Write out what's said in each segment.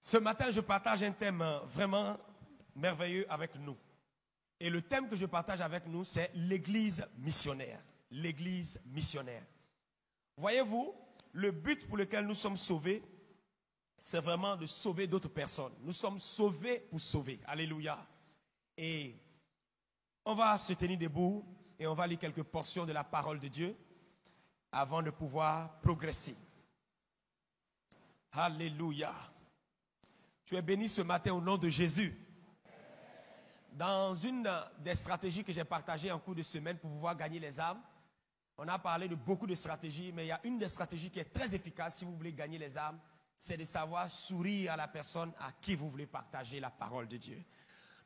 Ce matin, je partage un thème vraiment merveilleux avec nous. Et le thème que je partage avec nous, c'est l'église missionnaire. L'église missionnaire. Voyez-vous, le but pour lequel nous sommes sauvés, c'est vraiment de sauver d'autres personnes. Nous sommes sauvés pour sauver. Alléluia. Et on va se tenir debout et on va lire quelques portions de la parole de Dieu avant de pouvoir progresser. Alléluia. Tu es béni ce matin au nom de Jésus. Dans une des stratégies que j'ai partagées en cours de semaine pour pouvoir gagner les âmes, on a parlé de beaucoup de stratégies, mais il y a une des stratégies qui est très efficace si vous voulez gagner les âmes, c'est de savoir sourire à la personne à qui vous voulez partager la parole de Dieu.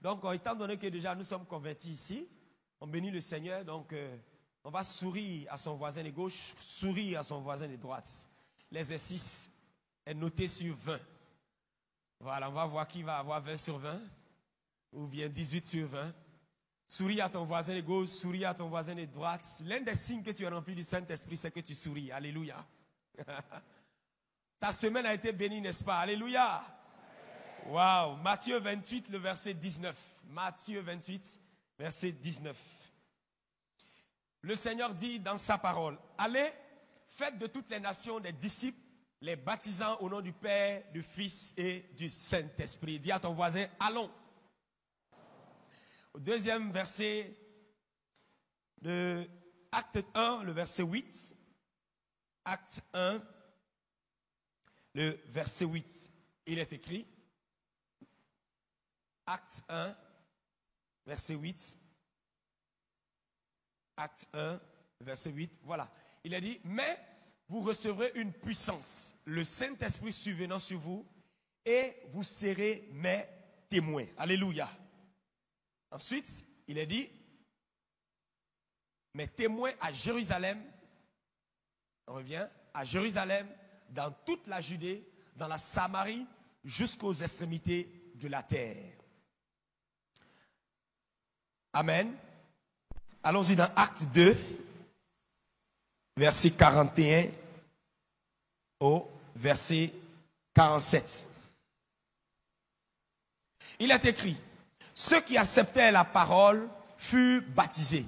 Donc, étant donné que déjà nous sommes convertis ici, on bénit le Seigneur, donc on va sourire à son voisin de gauche, sourire à son voisin de droite. L'exercice est noté sur 20. Voilà, on va voir qui va avoir 20 sur 20, ou bien 18 sur 20. Souris à ton voisin de gauche, souris à ton voisin de droite. L'un des signes que tu es rempli du Saint-Esprit, c'est que tu souris. Alléluia. Ta semaine a été bénie, n'est-ce pas? Alléluia. Waouh. Matthieu 28, le verset 19. Matthieu 28, verset 19. Le Seigneur dit dans sa parole, allez, faites de toutes les nations des disciples, les baptisant au nom du Père, du Fils et du Saint-Esprit. Dis à ton voisin, allons. Au deuxième verset de Acte 1, le verset 8. Acte 1, le verset 8. Il est écrit. Acte 1, verset 8. Acte 1, verset 8. Voilà. Il a dit, mais vous recevrez une puissance, le Saint-Esprit survenant sur vous, et vous serez mes témoins. Alléluia. Ensuite, il est dit, mes témoins à Jérusalem, on revient, à Jérusalem, dans toute la Judée, dans la Samarie, jusqu'aux extrémités de la terre. Amen. Allons-y dans Acte 2, verset 41 au verset 47. Il est écrit, ceux qui acceptaient la parole furent baptisés.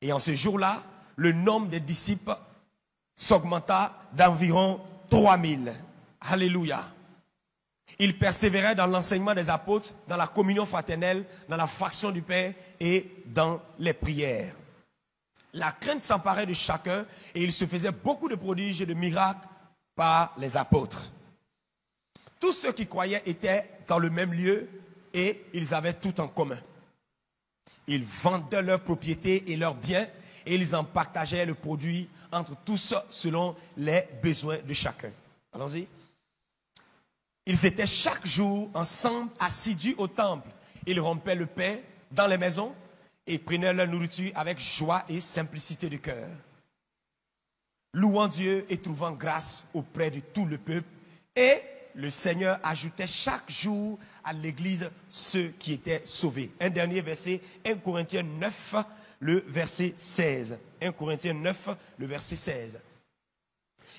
Et en ce jour-là, le nombre des disciples s'augmenta d'environ 3000. Alléluia. Ils persévéraient dans l'enseignement des apôtres, dans la communion fraternelle, dans la fraction du pain et dans les prières. La crainte s'emparait de chacun et il se faisait beaucoup de prodiges et de miracles par les apôtres. Tous ceux qui croyaient étaient dans le même lieu et ils avaient tout en commun. Ils vendaient leurs propriétés et leurs biens et ils en partageaient le produit entre tous selon les besoins de chacun. Allons-y. Ils étaient chaque jour ensemble assidus au temple. Ils rompaient le pain dans les maisons et prenaient leur nourriture avec joie et simplicité de cœur, louant Dieu et trouvant grâce auprès de tout le peuple. Et le Seigneur ajoutait chaque jour à l'église ceux qui étaient sauvés. Un dernier verset, 1 Corinthiens 9, le verset 16. 1 Corinthiens 9, le verset 16.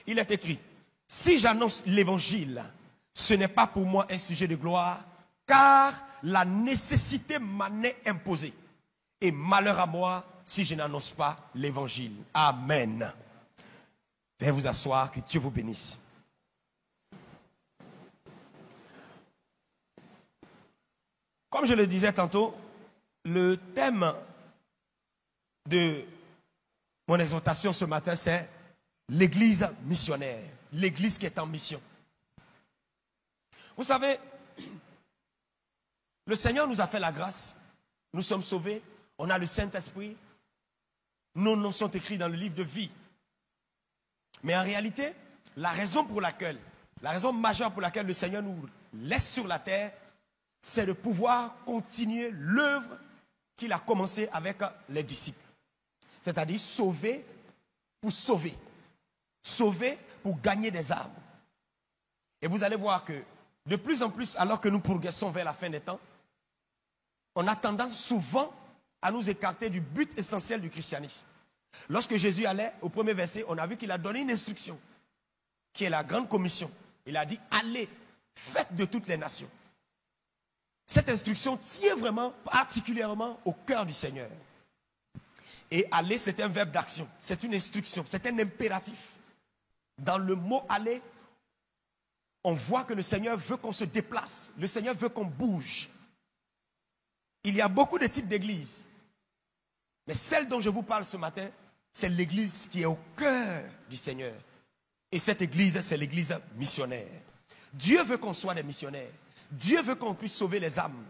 Il est écrit, si j'annonce l'évangile, ce n'est pas pour moi un sujet de gloire, car la nécessité m'en est imposée. Et malheur à moi si je n'annonce pas l'évangile. Amen. Veuillez vous asseoir, que Dieu vous bénisse. Comme je le disais tantôt, le thème de mon exhortation ce matin, c'est l'église missionnaire. L'église qui est en mission. Vous savez, le Seigneur nous a fait la grâce. Nous sommes sauvés. On a le Saint-Esprit. Nos noms sont écrits dans le livre de vie. Mais en réalité, la raison majeure pour laquelle le Seigneur nous laisse sur la terre, c'est de pouvoir continuer l'œuvre qu'il a commencée avec les disciples. C'est-à-dire sauver pour sauver. Sauver pour gagner des âmes. Et vous allez voir que de plus en plus, alors que nous progressons vers la fin des temps, on a tendance souvent à nous écarter du but essentiel du christianisme. Lorsque Jésus allait, au premier verset, on a vu qu'il a donné une instruction, qui est la grande commission. Il a dit, allez, faites de toutes les nations. Cette instruction tient vraiment particulièrement au cœur du Seigneur. Et aller, c'est un verbe d'action, c'est une instruction, c'est un impératif. Dans le mot aller, on voit que le Seigneur veut qu'on se déplace, le Seigneur veut qu'on bouge. Il y a beaucoup de types d'églises, mais celle dont je vous parle ce matin, c'est l'église qui est au cœur du Seigneur. Et cette église, c'est l'église missionnaire. Dieu veut qu'on soit des missionnaires. Dieu veut qu'on puisse sauver les âmes.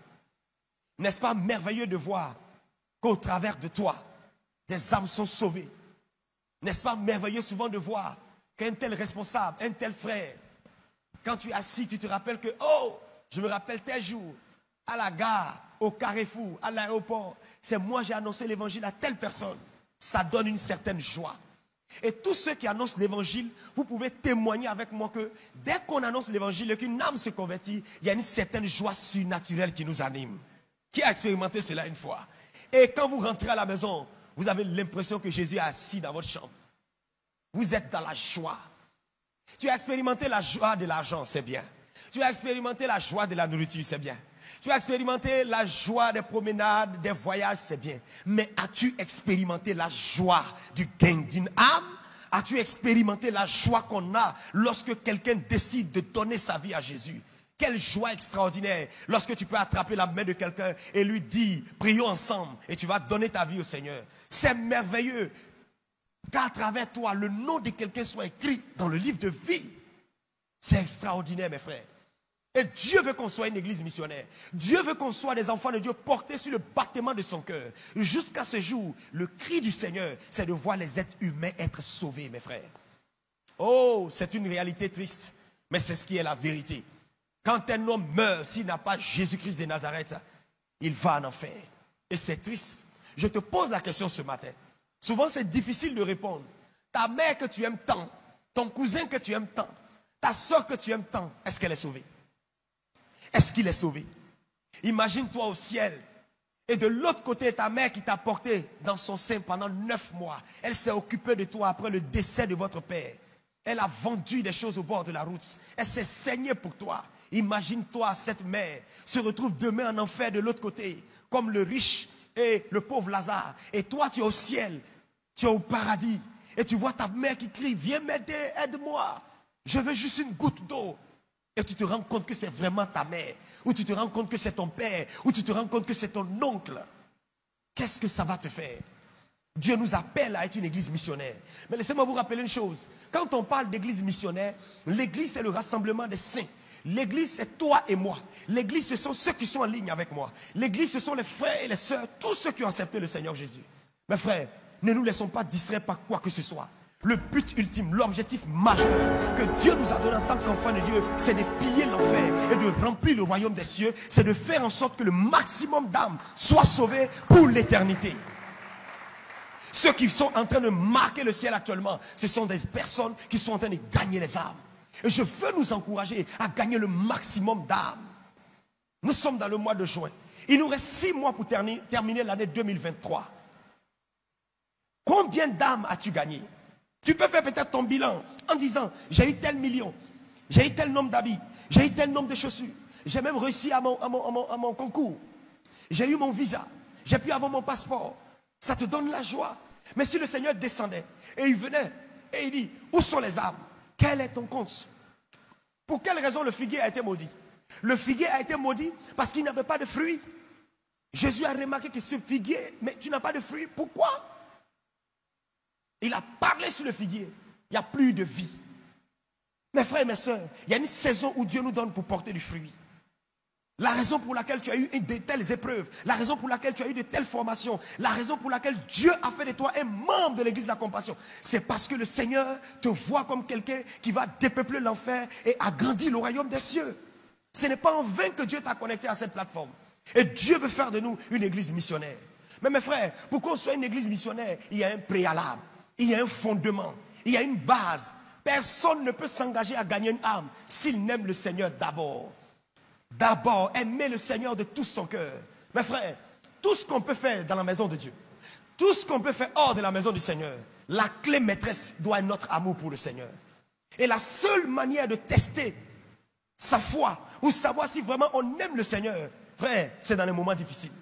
N'est-ce pas merveilleux de voir qu'au travers de toi, des âmes sont sauvées? N'est-ce pas merveilleux souvent de voir qu'un tel responsable, un tel frère, quand tu es assis, tu te rappelles que, oh, je me rappelle tel jour, à la gare, au carrefour, à l'aéroport, c'est moi j'ai annoncé l'évangile à telle personne. Ça donne une certaine joie. Et tous ceux qui annoncent l'évangile, vous pouvez témoigner avec moi que dès qu'on annonce l'évangile et qu'une âme se convertit, il y a une certaine joie surnaturelle qui nous anime. Qui a expérimenté cela une fois? Et quand vous rentrez à la maison, vous avez l'impression que Jésus est assis dans votre chambre. Vous êtes dans la joie. Tu as expérimenté la joie de l'argent, c'est bien. Tu as expérimenté la joie de la nourriture, c'est bien. Tu as expérimenté la joie des promenades, des voyages, c'est bien. Mais as-tu expérimenté la joie du gain d'une âme? As-tu expérimenté la joie qu'on a lorsque quelqu'un décide de donner sa vie à Jésus? Quelle joie extraordinaire lorsque tu peux attraper la main de quelqu'un et lui dire, prions ensemble et tu vas donner ta vie au Seigneur. C'est merveilleux qu'à travers toi, le nom de quelqu'un soit écrit dans le livre de vie. C'est extraordinaire, mes frères. Et Dieu veut qu'on soit une église missionnaire. Dieu veut qu'on soit des enfants de Dieu portés sur le battement de son cœur. Jusqu'à ce jour, le cri du Seigneur, c'est de voir les êtres humains être sauvés, mes frères. Oh, c'est une réalité triste, mais c'est ce qui est la vérité. Quand un homme meurt, s'il n'a pas Jésus-Christ de Nazareth, il va en enfer. Et c'est triste. Je te pose la question ce matin. Souvent, c'est difficile de répondre. Ta mère que tu aimes tant, ton cousin que tu aimes tant, ta soeur que tu aimes tant, est-ce qu'elle est sauvée? Est-ce qu'il est sauvé? Imagine-toi au ciel. Et de l'autre côté, ta mère qui t'a porté dans son sein pendant 9 mois. Elle s'est occupée de toi après le décès de votre père. Elle a vendu des choses au bord de la route. Elle s'est saignée pour toi. Imagine-toi, cette mère se retrouve demain en enfer de l'autre côté, comme le riche et le pauvre Lazare. Et toi, tu es au ciel, tu es au paradis. Et tu vois ta mère qui crie, viens m'aider, aide-moi. Je veux juste une goutte d'eau. Et tu te rends compte que c'est vraiment ta mère, ou tu te rends compte que c'est ton père, ou tu te rends compte que c'est ton oncle. Qu'est-ce que ça va te faire? Dieu nous appelle à être une église missionnaire. Mais laissez-moi vous rappeler une chose. Quand on parle d'église missionnaire, l'église c'est le rassemblement des saints. L'église c'est toi et moi. L'église ce sont ceux qui sont en ligne avec moi. L'église ce sont les frères et les sœurs, tous ceux qui ont accepté le Seigneur Jésus. Mes frères, ne nous laissons pas distraire par quoi que ce soit. Le but ultime, l'objectif majeur que Dieu nous a donné en tant qu'enfants de Dieu, c'est de piller l'enfer et de remplir le royaume des cieux. C'est de faire en sorte que le maximum d'âmes soient sauvées pour l'éternité. Ceux qui sont en train de marquer le ciel actuellement, ce sont des personnes qui sont en train de gagner les âmes. Et je veux nous encourager à gagner le maximum d'âmes. Nous sommes dans le mois de juin. Il nous reste 6 mois pour terminer l'année 2023. Combien d'âmes as-tu gagné? Tu peux faire peut-être ton bilan en disant, j'ai eu tel million, j'ai eu tel nombre d'habits, j'ai eu tel nombre de chaussures, j'ai même réussi à mon concours, j'ai eu mon visa, j'ai pu avoir mon passeport. Ça te donne la joie. Mais si le Seigneur descendait et il venait et il dit, où sont les âmes? Quel est ton compte? Pour quelle raison le figuier a été maudit? Le figuier a été maudit parce qu'il n'avait pas de fruits. Jésus a remarqué que ce figuier, mais tu n'as pas de fruits. Pourquoi? Il a parlé sur le figuier. Il n'y a plus de vie. Mes frères et mes sœurs, il y a une saison où Dieu nous donne pour porter du fruit. La raison pour laquelle tu as eu de telles épreuves, la raison pour laquelle tu as eu de telles formations, la raison pour laquelle Dieu a fait de toi un membre de l'église de la compassion, c'est parce que le Seigneur te voit comme quelqu'un qui va dépeupler l'enfer et agrandir le royaume des cieux. Ce n'est pas en vain que Dieu t'a connecté à cette plateforme. Et Dieu veut faire de nous une église missionnaire. Mais mes frères, pour qu'on soit une église missionnaire, il y a un préalable. Il y a un fondement, il y a une base. Personne ne peut s'engager à gagner une âme s'il n'aime le Seigneur d'abord. D'abord, aimer le Seigneur de tout son cœur. Mes frères, tout ce qu'on peut faire dans la maison de Dieu, tout ce qu'on peut faire hors de la maison du Seigneur, la clé maîtresse doit être notre amour pour le Seigneur. Et la seule manière de tester sa foi, ou savoir si vraiment on aime le Seigneur, frère, c'est dans les moments difficiles.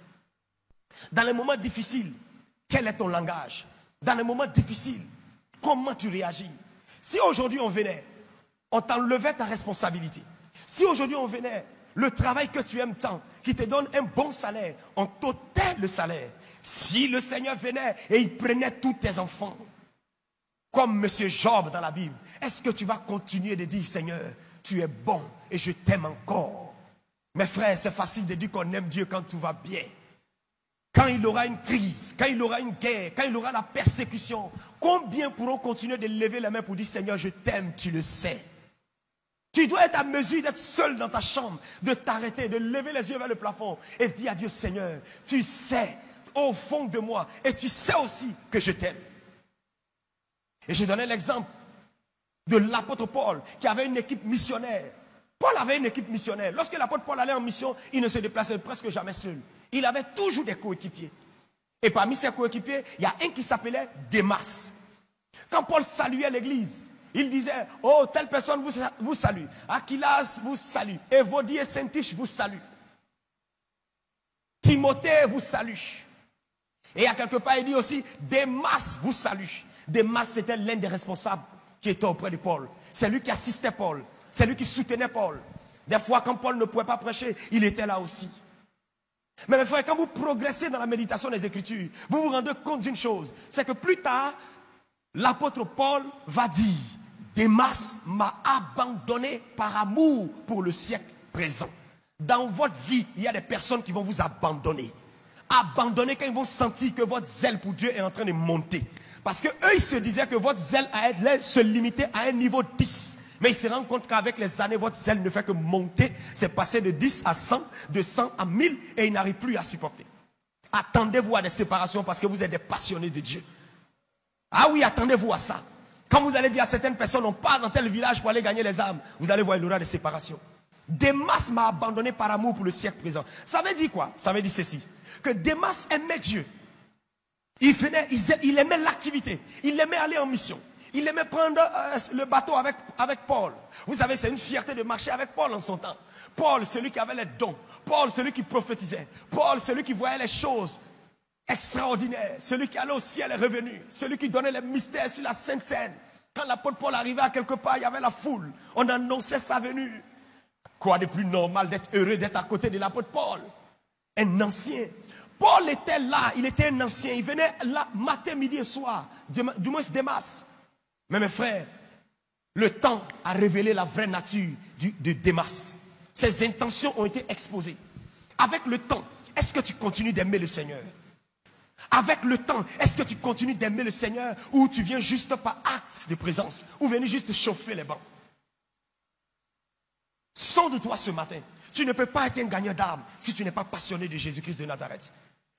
Dans les moments difficiles, quel est ton langage? Dans les moments difficiles, comment tu réagis? Si aujourd'hui on venait, on t'enlevait ta responsabilité. Si aujourd'hui on venait, le travail que tu aimes tant, qui te donne un bon salaire, on t'ôtait le salaire. Si le Seigneur venait et il prenait tous tes enfants, comme Monsieur Job dans la Bible, est-ce que tu vas continuer de dire, Seigneur, tu es bon et je t'aime encore? Mes frères, c'est facile de dire qu'on aime Dieu quand tout va bien. Quand il aura une crise, quand il aura une guerre, quand il aura la persécution, combien pourront continuer de lever les mains pour dire, Seigneur, je t'aime, tu le sais. Tu dois être à mesure d'être seul dans ta chambre, de t'arrêter, de lever les yeux vers le plafond et dire à Dieu, Seigneur, tu sais au fond de moi et tu sais aussi que je t'aime. Et je donnais l'exemple de l'apôtre Paul qui avait une équipe missionnaire. Paul avait une équipe missionnaire. Lorsque l'apôtre Paul allait en mission, il ne se déplaçait presque jamais seul. Il avait toujours des coéquipiers. Et parmi ses coéquipiers, il y a un qui s'appelait Démas. Quand Paul saluait l'église, il disait, oh, telle personne vous salue. Aquilas vous salue. Évodie et Saint-Tiche vous saluent. Timothée vous salue. Et à quelque part, il dit aussi, Démas vous salue. Démas, c'était l'un des responsables qui était auprès de Paul. C'est lui qui assistait Paul. C'est lui qui soutenait Paul. Des fois, quand Paul ne pouvait pas prêcher, il était là aussi. Mais mes frères, quand vous progressez dans la méditation des Écritures, vous vous rendez compte d'une chose. C'est que plus tard, l'apôtre Paul va dire, Démas m'a abandonné par amour pour le siècle présent. Dans votre vie, il y a des personnes qui vont vous abandonner. Abandonner quand ils vont sentir que votre zèle pour Dieu est en train de monter. Parce que eux, ils se disaient que votre zèle allait se limiter à un niveau 10. Mais ils se rendent compte qu'avec les années, votre zèle ne fait que monter. C'est passé de 10 à 100, de 100 à 1000 et ils n'arrivent plus à supporter. Attendez-vous à des séparations parce que vous êtes des passionnés de Dieu. Ah oui, attendez-vous à ça. Quand vous allez dire à certaines personnes, on part dans tel village pour aller gagner les âmes, vous allez voir, il y aura des séparations. Démas m'a abandonné par amour pour le siècle présent. Ça veut dire quoi? Ça veut dire ceci. Que Démas aimait Dieu. Il aimait l'activité. Il aimait aller en mission. Il aimait prendre le bateau avec Paul. Vous savez, c'est une fierté de marcher avec Paul en son temps. Paul, celui qui avait les dons. Paul, celui qui prophétisait. Paul, celui qui voyait les choses extraordinaires. Celui qui allait au ciel et revenu. Celui qui donnait les mystères sur la Sainte Seine. Quand l'apôtre Paul arrivait à quelque part, il y avait la foule. On annonçait sa venue. Quoi de plus normal d'être heureux d'être à côté de l'apôtre Paul? Un ancien. Paul était là, il était un ancien. Il venait là matin, midi et soir. Du moins Démas. Mais mes frères, le temps a révélé la vraie nature de Démas. Ses intentions ont été exposées. Avec le temps, est-ce que tu continues d'aimer le Seigneur? Avec le temps, est-ce que tu continues d'aimer le Seigneur ou tu viens juste par acte de présence ou venir juste chauffer les bancs? Sonde-toi ce matin. Tu ne peux pas être un gagnant d'âme si tu n'es pas passionné de Jésus-Christ de Nazareth.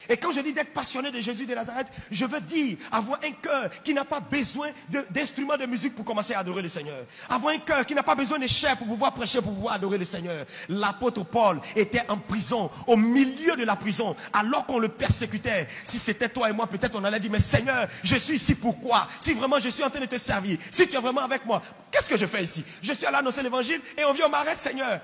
Et quand je dis d'être passionné de Jésus de Nazareth, je veux dire avoir un cœur qui n'a pas besoin d'instruments de musique pour commencer à adorer le Seigneur. avoir un cœur qui n'a pas besoin de chair pour pouvoir prêcher, pour pouvoir adorer le Seigneur. L'apôtre Paul était en prison, au milieu de la prison, alors qu'on le persécutait. Si c'était toi et moi, peut-être on allait dire, mais Seigneur, je suis ici pourquoi? Si vraiment je suis en train de te servir, si tu es vraiment avec moi, qu'est-ce que je fais ici? Je suis allé annoncer l'évangile et on vient, on m'arrête, Seigneur.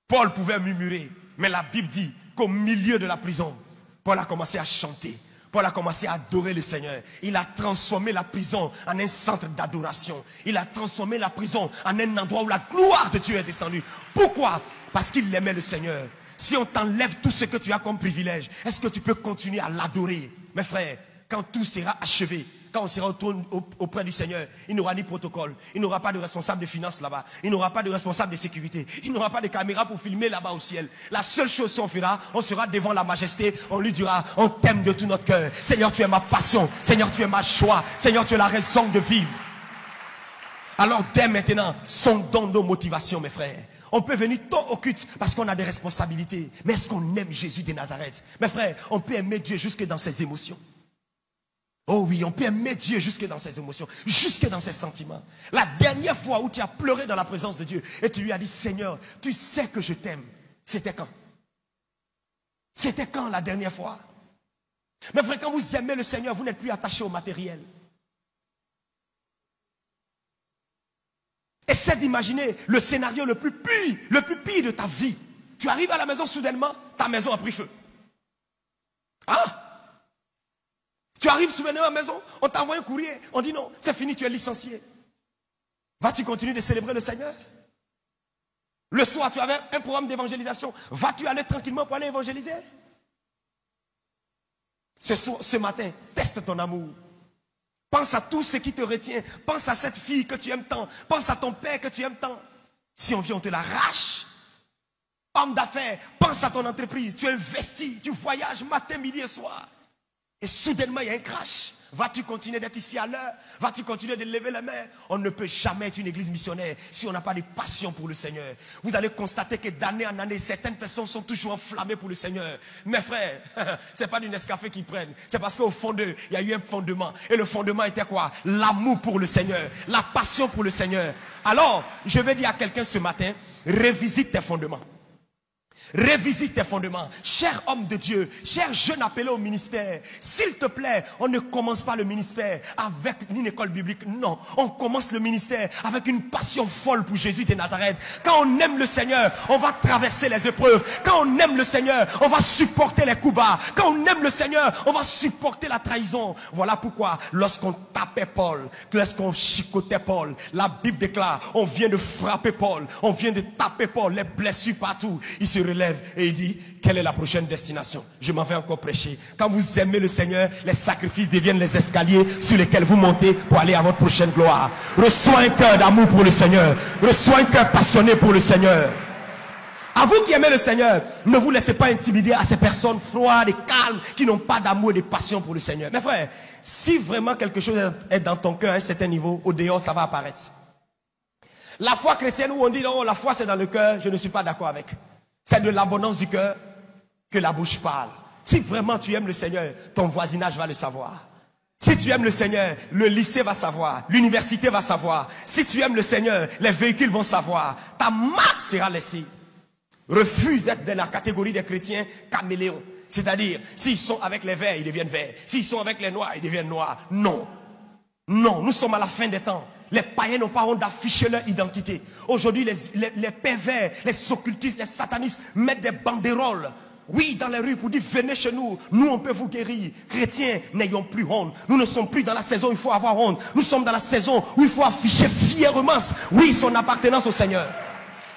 Paul pouvait murmurer, mais la Bible dit qu'au milieu de la prison, Paul a commencé à chanter. Paul a commencé à adorer le Seigneur. Il a transformé la prison en un centre d'adoration. Il a transformé la prison en un endroit où la gloire de Dieu est descendue. Pourquoi? Parce qu'il aimait le Seigneur. Si on t'enlève tout ce que tu as comme privilège, est-ce que tu peux continuer à l'adorer? Mes frères, quand tout sera achevé, quand on sera auprès du Seigneur, il n'aura ni protocole, il n'aura pas de responsable de finances là-bas, il n'aura pas de responsable de sécurité, il n'aura pas de caméra pour filmer là-bas au ciel. La seule chose qu'on fera, on sera devant la majesté, on lui dira, on t'aime de tout notre cœur. Seigneur, tu es ma passion, Seigneur, tu es ma joie, Seigneur, tu es la raison de vivre. Alors dès maintenant, sondons nos motivations, mes frères. On peut venir tôt au culte parce qu'on a des responsabilités. Mais est-ce qu'on aime Jésus de Nazareth? Mes frères, on peut aimer Dieu jusque dans ses émotions. Oh oui, on peut aimer Dieu jusque dans ses émotions, jusque dans ses sentiments. La dernière fois où tu as pleuré dans la présence de Dieu et tu lui as dit, Seigneur, tu sais que je t'aime. C'était quand? C'était quand la dernière fois? Mais frère, quand vous aimez le Seigneur, vous n'êtes plus attaché au matériel. Essaie d'imaginer le scénario le plus pire de ta vie. Tu arrives à la maison soudainement, ta maison a pris feu. Ah! Tu arrives soudainement à la maison, on t'envoie un courrier, on dit non, c'est fini, tu es licencié. Vas-tu continuer de célébrer le Seigneur? Le soir, tu avais un programme d'évangélisation. Vas-tu aller tranquillement pour aller évangéliser? Ce matin, teste ton amour. Pense à tout ce qui te retient. Pense à cette fille que tu aimes tant. Pense à ton père que tu aimes tant. Si on vient, on te l'arrache. Homme d'affaires, pense à ton entreprise. Tu investis, tu voyages matin, midi et soir. Et soudainement, il y a un crash. Vas-tu continuer d'être ici à l'heure? Vas-tu continuer de lever les mains? On ne peut jamais être une église missionnaire si on n'a pas de passion pour le Seigneur. Vous allez constater que d'année en année, certaines personnes sont toujours enflammées pour le Seigneur. Mes frères, ce n'est pas du Nescafé qu'ils prennent. C'est parce qu'au fond d'eux, il y a eu un fondement. Et le fondement était quoi? L'amour pour le Seigneur. La passion pour le Seigneur. Alors, je vais dire à quelqu'un ce matin, revisite tes fondements. Révisite tes fondements. Cher homme de Dieu, cher jeune appelé au ministère, s'il te plaît, on ne commence pas le ministère avec une école biblique. Non, on commence le ministère avec une passion folle pour Jésus de Nazareth. Quand on aime le Seigneur, on va traverser les épreuves. Quand on aime le Seigneur, on va supporter les coups bas. Quand on aime le Seigneur, on va supporter la trahison. Voilà pourquoi, lorsqu'on tapait Paul, lorsqu'on chicotait Paul, la Bible déclare, on vient de frapper Paul, on vient de taper Paul, les blessures partout. Il se relève et il dit, quelle est la prochaine destination? Je m'en vais encore prêcher. Quand vous aimez le Seigneur, les sacrifices deviennent les escaliers sur lesquels vous montez pour aller à votre prochaine gloire. Reçois un cœur d'amour pour le Seigneur. Reçois un cœur passionné pour le Seigneur. À vous qui aimez le Seigneur, ne vous laissez pas intimider à ces personnes froides et calmes qui n'ont pas d'amour et de passion pour le Seigneur. Mes frères, si vraiment quelque chose est dans ton cœur à un certain niveau, au dehors ça va apparaître. La foi chrétienne où on dit non, la foi c'est dans le cœur, je ne suis pas d'accord avec. C'est de l'abondance du cœur que la bouche parle. Si vraiment tu aimes le Seigneur, ton voisinage va le savoir. Si tu aimes le Seigneur, le lycée va savoir, l'université va savoir. Si tu aimes le Seigneur, les véhicules vont savoir. Ta marque sera laissée. Refuse d'être dans la catégorie des chrétiens caméléons. C'est-à-dire, s'ils sont avec les verts, ils deviennent verts. S'ils sont avec les noirs, ils deviennent noirs. Non. Non, nous sommes à la fin des temps. Les païens n'ont pas honte d'afficher leur identité. Aujourd'hui, les pervers, les occultistes, les satanistes mettent des banderoles. Oui, dans les rues pour dire venez chez nous. Nous, on peut vous guérir. Chrétiens, n'ayons plus honte. Nous ne sommes plus dans la saison où il faut avoir honte. Nous sommes dans la saison où il faut afficher fièrement, oui, son appartenance au Seigneur.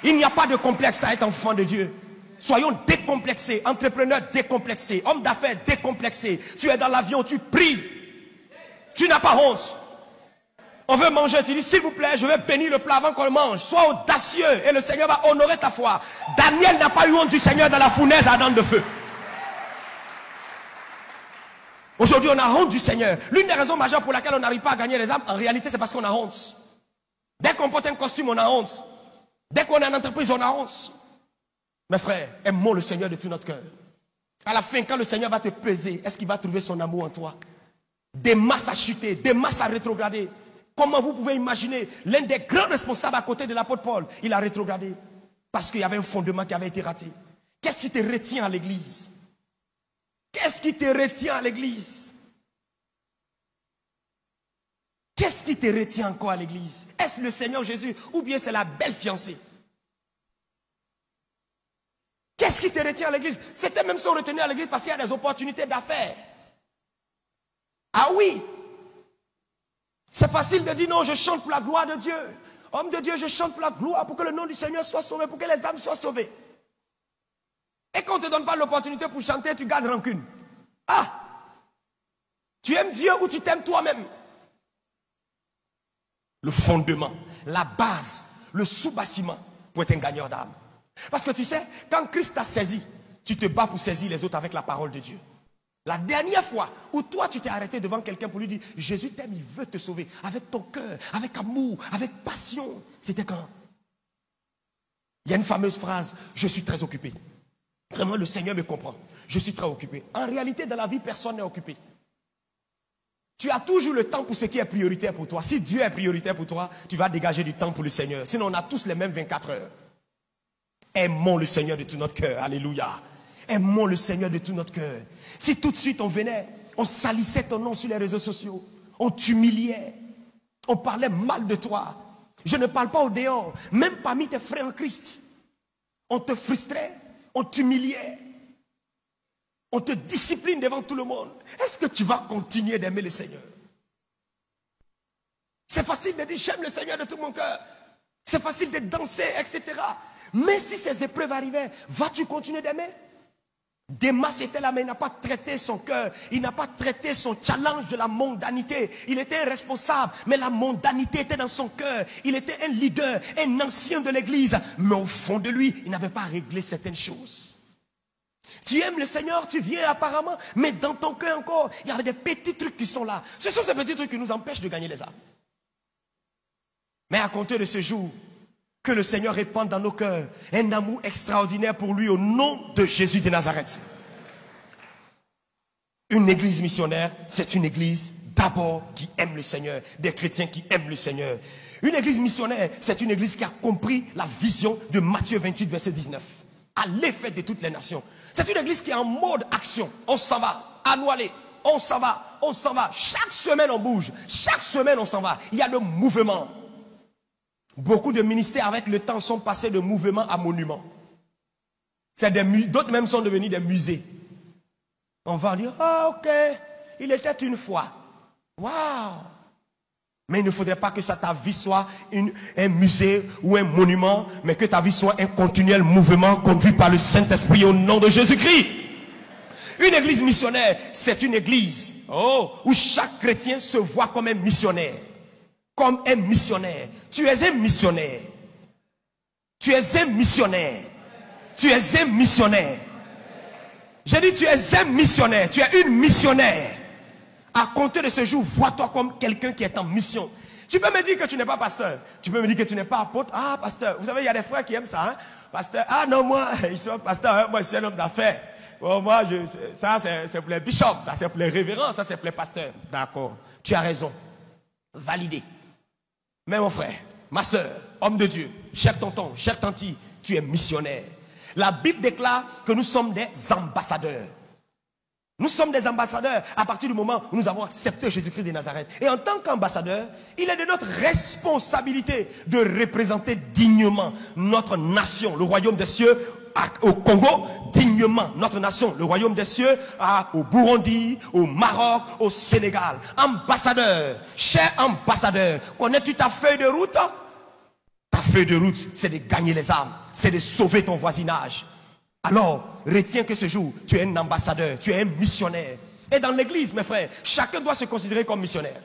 Il n'y a pas de complexe à être enfant de Dieu. Soyons décomplexés, entrepreneurs décomplexés, hommes d'affaires décomplexés. Tu es dans l'avion, tu pries. Tu n'as pas honte. On veut manger, tu dis s'il vous plaît, je vais bénir le plat avant qu'on le mange. Sois audacieux et le Seigneur va honorer ta foi. Daniel n'a pas eu honte du Seigneur dans la fournaise ardente de feu. Aujourd'hui, on a honte du Seigneur. L'une des raisons majeures pour laquelle on n'arrive pas à gagner les âmes, en réalité, c'est parce qu'on a honte. Dès qu'on porte un costume, on a honte. Dès qu'on est en entreprise, on a honte. Mes frères, aimons le Seigneur de tout notre cœur. À la fin, quand le Seigneur va te peser, est-ce qu'il va trouver son amour en toi? Des masses à chuter, des masses à rétrograder. Comment vous pouvez imaginer l'un des grands responsables à côté de l'apôtre Paul, il a rétrogradé parce qu'il y avait un fondement qui avait été raté. Qu'est-ce qui te retient à l'église? Qu'est-ce qui te retient à l'église? Qu'est-ce qui te retient encore à l'église? Est-ce le Seigneur Jésus ou bien c'est la belle fiancée? Qu'est-ce qui te retient à l'église? C'était même si on retenait à l'église parce qu'il y a des opportunités d'affaires. Ah oui! C'est facile de dire non, je chante pour la gloire de Dieu. Homme de Dieu, je chante pour la gloire, pour que le nom du Seigneur soit sauvé, pour que les âmes soient sauvées. Et quand on ne te donne pas l'opportunité pour chanter, tu gardes rancune. Ah! Tu aimes Dieu ou tu t'aimes toi-même? Le fondement, la base, le sous-bâtiment pour être un gagneur d'âme. Parce que tu sais, quand Christ t'a saisi, tu te bats pour saisir les autres avec la parole de Dieu. La dernière fois où toi tu t'es arrêté devant quelqu'un pour lui dire Jésus t'aime, il veut te sauver avec ton cœur, avec amour, avec passion, c'était quand? Il y a une fameuse phrase, je suis très occupé. Vraiment le Seigneur me comprend, je suis très occupé. En réalité dans la vie personne n'est occupé. Tu as toujours le temps pour ce qui est prioritaire pour toi. Si Dieu est prioritaire pour toi, tu vas dégager du temps pour le Seigneur. Sinon on a tous les mêmes 24 heures. Aimons le Seigneur de tout notre cœur, alléluia. Aimons le Seigneur de tout notre cœur. Si tout de suite on venait, on salissait ton nom sur les réseaux sociaux, on t'humiliait, on parlait mal de toi, Je ne parle pas au dehors. Même parmi tes frères en Christ. On te frustrait, on t'humiliait. On te discipline devant tout le monde. Est-ce que tu vas continuer d'aimer le Seigneur? C'est facile de dire j'aime le Seigneur de tout mon cœur. C'est facile de danser, etc. Mais si ces épreuves arrivaient, vas-tu continuer d'aimer? Démas était là, mais il n'a pas traité son cœur. Il n'a pas traité son challenge de la mondanité. Il était un responsable, mais la mondanité était dans son cœur. Il était un leader, un ancien de l'église. Mais au fond de lui, il n'avait pas réglé certaines choses. Tu aimes le Seigneur, tu viens apparemment, mais dans ton cœur encore, il y avait des petits trucs qui sont là. Ce sont ces petits trucs qui nous empêchent de gagner les âmes. Mais à compter de ce jour, que le Seigneur répande dans nos cœurs un amour extraordinaire pour lui au nom de Jésus de Nazareth. Une église missionnaire, c'est une église d'abord qui aime le Seigneur, des chrétiens qui aiment le Seigneur. Une église missionnaire, c'est une église qui a compris la vision de Matthieu 28, verset 19. Allez, faites de toutes les nations. C'est une église qui est en mode action. On s'en va, à nous aller. On s'en va, on s'en va. Chaque semaine on bouge, chaque semaine on s'en va. Il y a le mouvement. Beaucoup de ministères avec le temps sont passés de mouvement à monument. D'autres même sont devenus des musées. On va dire, ah ok, il était une fois. Waouh! Mais il ne faudrait pas que ta vie soit un musée ou un monument, mais que ta vie soit un continuel mouvement conduit par le Saint-Esprit au nom de Jésus-Christ. Une église missionnaire, c'est une église où chaque chrétien se voit comme un missionnaire. Comme un missionnaire. Tu es un missionnaire. Tu es un missionnaire. Tu es un missionnaire. J'ai dit tu es un missionnaire. Tu es une missionnaire. À compter de ce jour, vois-toi comme quelqu'un qui est en mission. Tu peux me dire que tu n'es pas pasteur. Tu peux me dire que tu n'es pas apôtre. Ah, pasteur. Vous savez, il y a des frères qui aiment ça. Hein? Pasteur. Ah non, moi, je suis pas pasteur. Hein? Moi, je suis un homme d'affaires. Bon, moi, ça, c'est pour les bishops. Ça, c'est pour les révérends. Ça, c'est pour les pasteurs. D'accord. Tu as raison. Validé. Mais mon frère, ma soeur, homme de Dieu, cher tonton, cher tanti, tu es missionnaire. La Bible déclare que nous sommes des ambassadeurs. Nous sommes des ambassadeurs à partir du moment où nous avons accepté Jésus-Christ de Nazareth. Et en tant qu'ambassadeur, il est de notre responsabilité de représenter dignement notre nation, le royaume des cieux au Congo, dignement notre nation, le royaume des cieux au Burundi, au Maroc, au Sénégal. Ambassadeur, cher ambassadeur, connais-tu ta feuille de route? Ta feuille de route, c'est de gagner les âmes, c'est de sauver ton voisinage. Alors, retiens que ce jour, tu es un ambassadeur, tu es un missionnaire. Et dans l'église, mes frères, chacun doit se considérer comme missionnaire.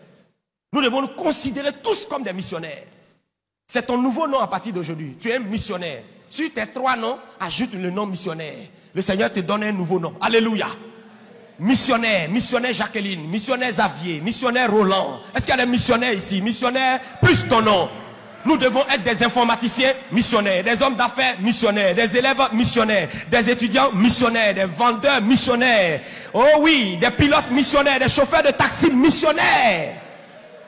Nous devons nous considérer tous comme des missionnaires. C'est ton nouveau nom à partir d'aujourd'hui. Tu es un missionnaire. Sur tes 3 noms, ajoute le nom missionnaire. Le Seigneur te donne un nouveau nom. Alléluia. Missionnaire, missionnaire Jacqueline, missionnaire Xavier, missionnaire Roland. Est-ce qu'il y a des missionnaires ici? Missionnaire plus ton nom. Nous devons être des informaticiens missionnaires, des hommes d'affaires missionnaires, des élèves missionnaires, des étudiants missionnaires, des vendeurs missionnaires. Oh oui, des pilotes missionnaires, des chauffeurs de taxi missionnaires.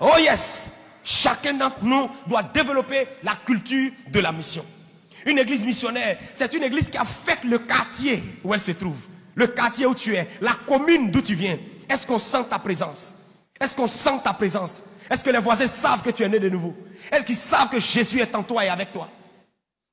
Oh yes, chacun d'entre nous doit développer la culture de la mission. Une église missionnaire, c'est une église qui affecte le quartier où elle se trouve. Le quartier où tu es, la commune d'où tu viens. Est-ce qu'on sent ta présence? Est-ce qu'on sent ta présence? Est-ce que les voisins savent que tu es né de nouveau? Est-ce qu'ils savent que Jésus est en toi et avec toi?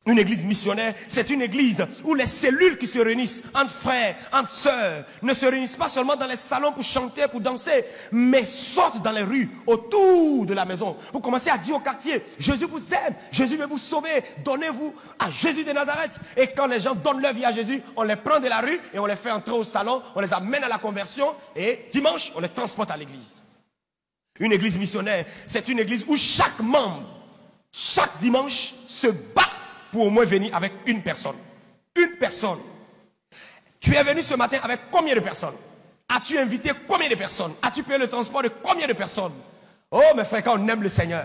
Une église missionnaire, c'est une église où les cellules qui se réunissent entre frères, entre sœurs, ne se réunissent pas seulement dans les salons pour chanter, pour danser, mais sortent dans les rues, autour de la maison. Vous commencez à dire au quartier, Jésus vous aime, Jésus veut vous sauver, donnez-vous à Jésus de Nazareth. Et quand les gens donnent leur vie à Jésus, on les prend de la rue et on les fait entrer au salon, on les amène à la conversion et dimanche, on les transporte à l'église. Une église missionnaire, c'est une église où chaque membre, chaque dimanche, se bat pour au moins venir avec une personne. Une personne. Tu es venu ce matin avec combien de personnes? As-tu invité combien de personnes? As-tu payé le transport de combien de personnes? Oh mes frères, quand on aime le Seigneur,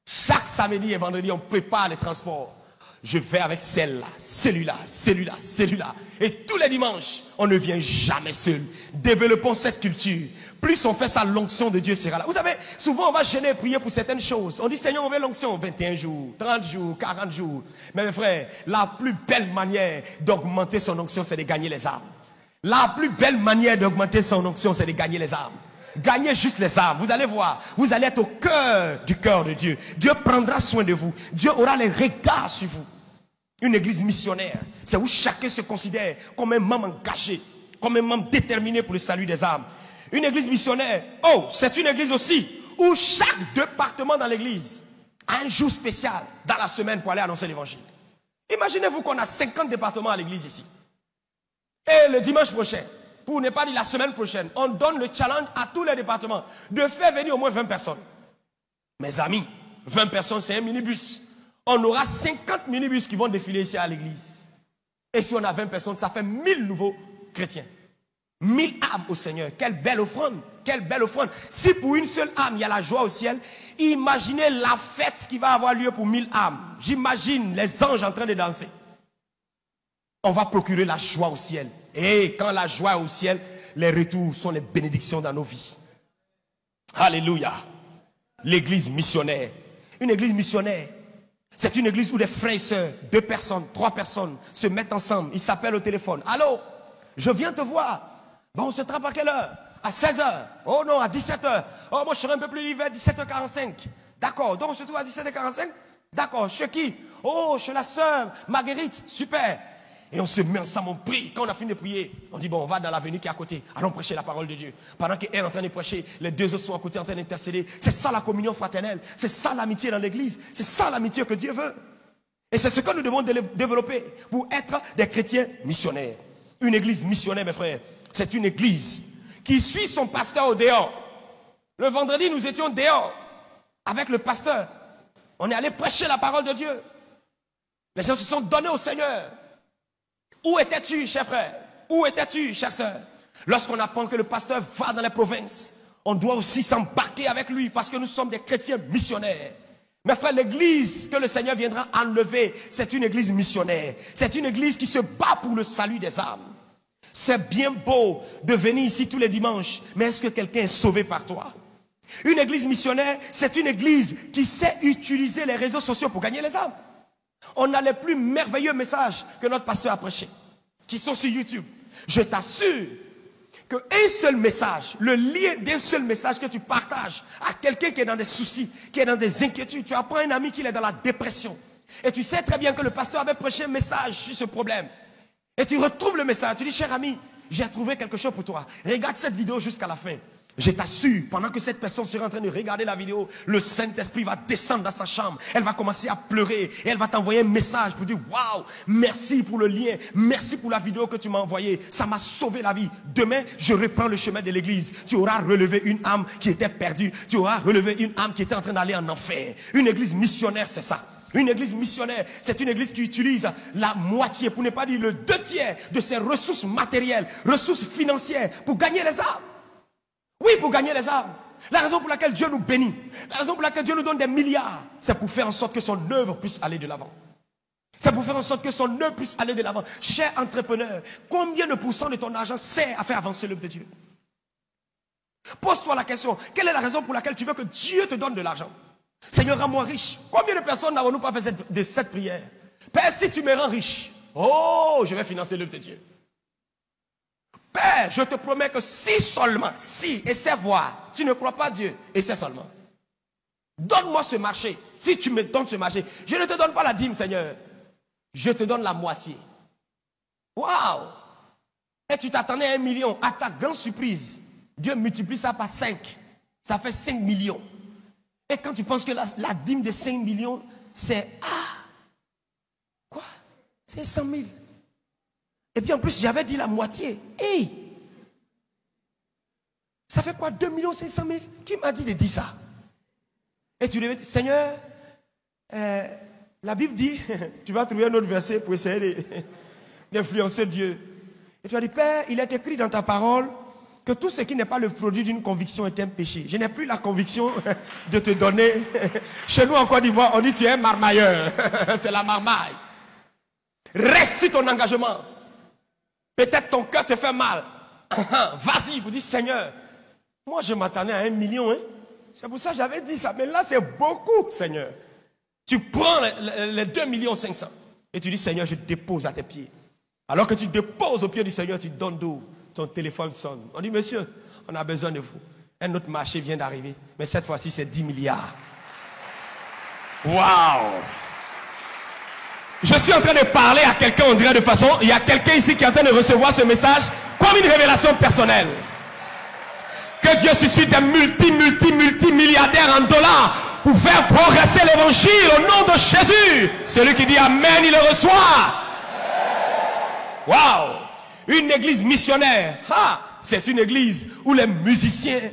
chaque samedi et vendredi, on prépare les transports. Je vais avec celle-là, celui-là, celui-là, celui-là. Et tous les dimanches, on ne vient jamais seul. Développons cette culture. Plus on fait ça, l'onction de Dieu sera là. Vous savez, souvent on va gêner et prier pour certaines choses. On dit, Seigneur, on veut l'onction 21 jours, 30 jours, 40 jours. Mais mes frères, la plus belle manière d'augmenter son onction, c'est de gagner les âmes. La plus belle manière d'augmenter son onction, c'est de gagner les âmes. Gagnez juste les âmes. Vous allez voir. Vous allez être au cœur de Dieu. Dieu prendra soin de vous. Dieu aura les regards sur vous. Une église missionnaire, c'est où chacun se considère comme un membre engagé, comme un membre déterminé pour le salut des âmes. Une église missionnaire, oh, c'est une église aussi où chaque département dans l'église a un jour spécial dans la semaine pour aller annoncer l'évangile. Imaginez-vous qu'on a 50 départements à l'église ici. Et le dimanche prochain, pour ne pas dire la semaine prochaine, on donne le challenge à tous les départements de faire venir au moins 20 personnes. Mes amis, 20 personnes, c'est un minibus. On aura 50 minibus qui vont défiler ici à l'église. Et si on a 20 personnes, ça fait 1000 nouveaux chrétiens. 1000 âmes au Seigneur. Quelle belle offrande. Quelle belle offrande. Si pour une seule âme, il y a la joie au ciel, imaginez la fête qui va avoir lieu pour 1000 âmes. J'imagine les anges en train de danser. On va procurer la joie au ciel. Et quand la joie est au ciel, les retours sont les bénédictions dans nos vies. Alléluia. L'église missionnaire. Une église missionnaire. C'est une église où des frères et sœurs, 2 personnes, 3 personnes se mettent ensemble. Ils s'appellent au téléphone. Allô, je viens te voir. Bon, on se trappe à quelle heure? À 16h. Oh non, à 17h. Oh, moi je serai un peu plus libre à 17h45. D'accord, donc on se trouve à 17h45? D'accord, chez qui? Oh, chez la sœur Marguerite. Super. Et on se met ensemble, on prie. Quand on a fini de prier, on dit bon, on va dans l'avenue qui est à côté. Allons prêcher la parole de Dieu. Pendant qu'elle est en train de prêcher, les 2 autres sont à côté en train d'intercéder. C'est ça la communion fraternelle. C'est ça l'amitié dans l'église. C'est ça l'amitié que Dieu veut. Et c'est ce que nous devons développer pour être des chrétiens missionnaires. Une église missionnaire, mes frères, c'est une église qui suit son pasteur au dehors. Le vendredi, nous étions dehors avec le pasteur. On est allé prêcher la parole de Dieu. Les gens se sont donnés au Seigneur. Où étais-tu, cher frère? Où étais-tu, chère sœur? Lorsqu'on apprend que le pasteur va dans les provinces, on doit aussi s'embarquer avec lui parce que nous sommes des chrétiens missionnaires. Mes frères, l'église que le Seigneur viendra enlever, c'est une église missionnaire. C'est une église qui se bat pour le salut des âmes. C'est bien beau de venir ici tous les dimanches, mais est-ce que quelqu'un est sauvé par toi? Une église missionnaire, c'est une église qui sait utiliser les réseaux sociaux pour gagner les âmes. On a les plus merveilleux messages que notre pasteur a prêchés, qui sont sur YouTube. Je t'assure qu'un seul message, le lien d'un seul message que tu partages à quelqu'un qui est dans des soucis, qui est dans des inquiétudes, tu apprends un ami qui est dans la dépression. Et tu sais très bien que le pasteur avait prêché un message sur ce problème. Et tu retrouves le message, tu dis, cher ami, j'ai trouvé quelque chose pour toi. Regarde cette vidéo jusqu'à la fin. Je t'assure, pendant que cette personne sera en train de regarder la vidéo, le Saint-Esprit va descendre dans sa chambre. Elle va commencer à pleurer et elle va t'envoyer un message pour dire, waouh, merci pour le lien, merci pour la vidéo que tu m'as envoyée. Ça m'a sauvé la vie. Demain, je reprends le chemin de l'église. Tu auras relevé une âme qui était perdue. Tu auras relevé une âme qui était en train d'aller en enfer. Une église missionnaire, c'est ça. Une église missionnaire, c'est une église qui utilise la moitié, pour ne pas dire le 2/3 de ses ressources matérielles, ressources financières pour gagner les âmes. Oui, pour gagner les âmes. La raison pour laquelle Dieu nous bénit, la raison pour laquelle Dieu nous donne des milliards, c'est pour faire en sorte que son œuvre puisse aller de l'avant. C'est pour faire en sorte que son œuvre puisse aller de l'avant. Cher entrepreneur, combien de pourcents de ton argent sert à faire avancer l'œuvre de Dieu? Pose-toi la question, quelle est la raison pour laquelle tu veux que Dieu te donne de l'argent? Seigneur, rends-moi riche. Combien de personnes n'avons-nous pas fait cette prière? Père, si tu me rends riche, oh, je vais financer l'œuvre de Dieu. Père, je te promets que si seulement, si, essaie voir, tu ne crois pas Dieu, essaie seulement. Donne-moi ce marché. Si tu me donnes ce marché, je ne te donne pas la dîme, Seigneur. Je te donne la moitié. Waouh! Et tu t'attendais à 1 million. À ta grande surprise, Dieu multiplie ça par 5. Ça fait 5 millions. Et quand tu penses que la dîme de 5 millions, c'est... Ah! Quoi? C'est 100 000. Et puis en plus, j'avais dit la moitié. Hey! Ça fait quoi? 2 500 000? Qui m'a dit de dire ça? Et tu devais dire, Seigneur, la Bible dit, tu vas trouver un autre verset pour essayer d'influencer Dieu. Et tu vas dire, Père, il est écrit dans ta parole que tout ce qui n'est pas le produit d'une conviction est un péché. Je n'ai plus la conviction de te donner. Chez nous en Côte d'Ivoire, on dit tu es un marmailleur. C'est la marmaille. Reste sur ton engagement. Peut-être ton cœur te fait mal. Vas-y, vous dites, Seigneur, moi je m'attendais à 1 million. Hein? C'est pour ça que j'avais dit ça. Mais là, c'est beaucoup, Seigneur. Tu prends les 2 500 000 et tu dis, Seigneur, je dépose à tes pieds. Alors que tu déposes au pied du Seigneur, tu donnes d'eau. Ton téléphone sonne. On dit, monsieur, on a besoin de vous. Un autre marché vient d'arriver. Mais cette fois-ci, c'est 10 milliards. Waouh! Je suis en train de parler à quelqu'un, on dirait de façon, il y a quelqu'un ici qui est en train de recevoir ce message comme une révélation personnelle. Que Dieu suscite des multimilliardaires en dollars pour faire progresser l'évangile au nom de Jésus. Celui qui dit Amen, il le reçoit. Waouh! Une église missionnaire. Ah, c'est une église où les musiciens,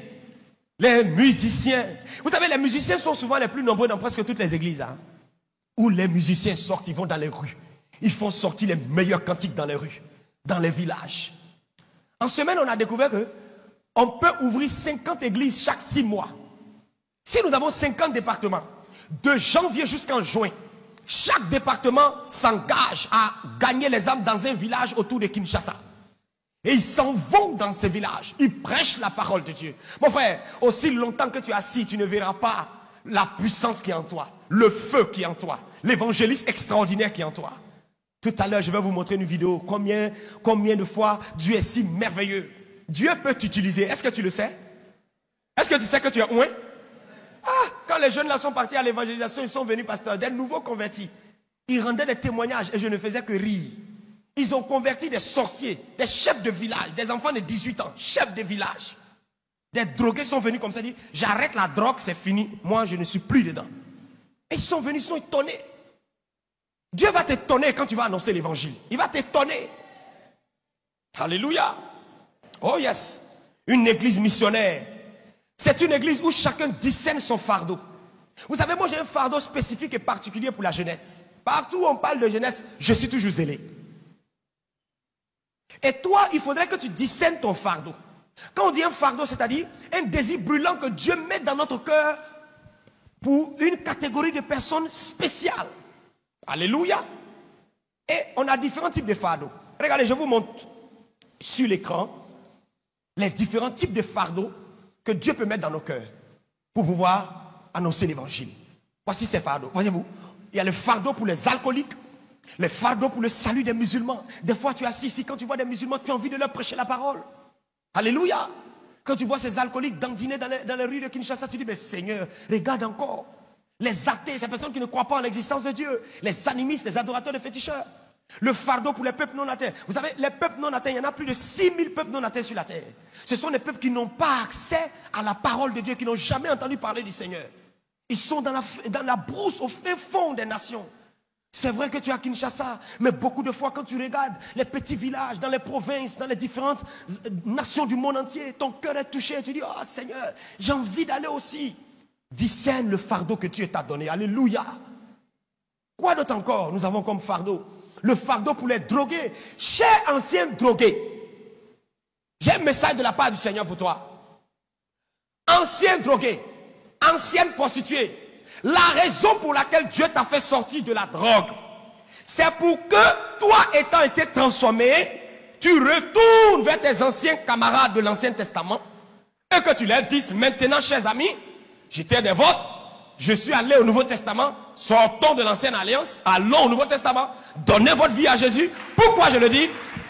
vous savez, les musiciens sont souvent les plus nombreux dans presque toutes les églises. Hein? Où les musiciens sortent, ils vont dans les rues. Ils font sortir les meilleurs cantiques dans les rues, dans les villages. En semaine, on a découvert que on peut ouvrir 50 églises chaque 6 mois. Si nous avons 50 départements, de janvier jusqu'en juin, chaque département s'engage à gagner les âmes dans un village autour de Kinshasa. Et ils s'en vont dans ce village. Ils prêchent la parole de Dieu. Mon frère, aussi longtemps que tu es assis, tu ne verras pas la puissance qui est en toi, le feu qui est en toi, l'évangéliste extraordinaire qui est en toi. Tout à l'heure, je vais vous montrer une vidéo. Combien de fois Dieu est si merveilleux. Dieu peut t'utiliser. Est-ce que tu le sais? Est-ce que tu sais que tu es loin? Ah, quand les jeunes là sont partis à l'évangélisation, ils sont venus, pasteur, des nouveaux convertis. Ils rendaient des témoignages et je ne faisais que rire. Ils ont converti des sorciers, des chefs de village, des enfants de 18 ans, chefs de village. Des drogués sont venus comme ça, disent, j'arrête la drogue, c'est fini, moi je ne suis plus dedans. Et ils sont venus, ils sont étonnés. Dieu va t'étonner quand tu vas annoncer l'évangile. Il va t'étonner. Alléluia. Oh yes. Une église missionnaire. C'est une église où chacun discerne son fardeau. Vous savez, moi j'ai un fardeau spécifique et particulier pour la jeunesse. Partout où on parle de jeunesse, je suis toujours zélé. Et toi, il faudrait que tu discernes ton fardeau. Quand on dit un fardeau, c'est-à-dire un désir brûlant que Dieu met dans notre cœur pour une catégorie de personnes spéciales. Alléluia. Et on a différents types de fardeaux. Regardez, je vous montre sur l'écran les différents types de fardeaux que Dieu peut mettre dans nos cœurs pour pouvoir annoncer l'évangile. Voici ces fardeaux. Voyez-vous, il y a le fardeau pour les alcooliques, le fardeau pour le salut des musulmans. Des fois, tu es assis ici, quand tu vois des musulmans, tu as envie de leur prêcher la parole. Alléluia. Quand tu vois ces alcooliques dandiner dans les rues de Kinshasa, tu dis, mais Seigneur, regarde encore. Les athées, ces personnes qui ne croient pas en l'existence de Dieu. Les animistes, les adorateurs de féticheurs. Le fardeau pour les peuples non atteints. Vous savez, les peuples non atteints, il y en a plus de 6000 peuples non atteints sur la terre. Ce sont des peuples qui n'ont pas accès à la parole de Dieu, qui n'ont jamais entendu parler du Seigneur. Ils sont dans la brousse, au fin fond des nations. C'est vrai que tu es à Kinshasa, mais beaucoup de fois quand tu regardes les petits villages, dans les provinces, dans les différentes nations du monde entier, ton cœur est touché et tu dis, oh Seigneur, j'ai envie d'aller aussi. Discerne le fardeau que Dieu t'a donné. Alléluia. Quoi d'autre encore nous avons comme fardeau? Le fardeau pour les drogués. Cher ancien drogué, j'ai un message de la part du Seigneur pour toi. Ancien drogué, ancienne prostituée, la raison pour laquelle Dieu t'a fait sortir de la drogue, c'est pour que toi étant été transformé, tu retournes vers tes anciens camarades de l'Ancien Testament et que tu leur dises maintenant, chers amis, j'étais des vôtres, je suis allé au Nouveau Testament, sortons de l'Ancienne Alliance, allons au Nouveau Testament, donnez votre vie à Jésus. Pourquoi je le dis?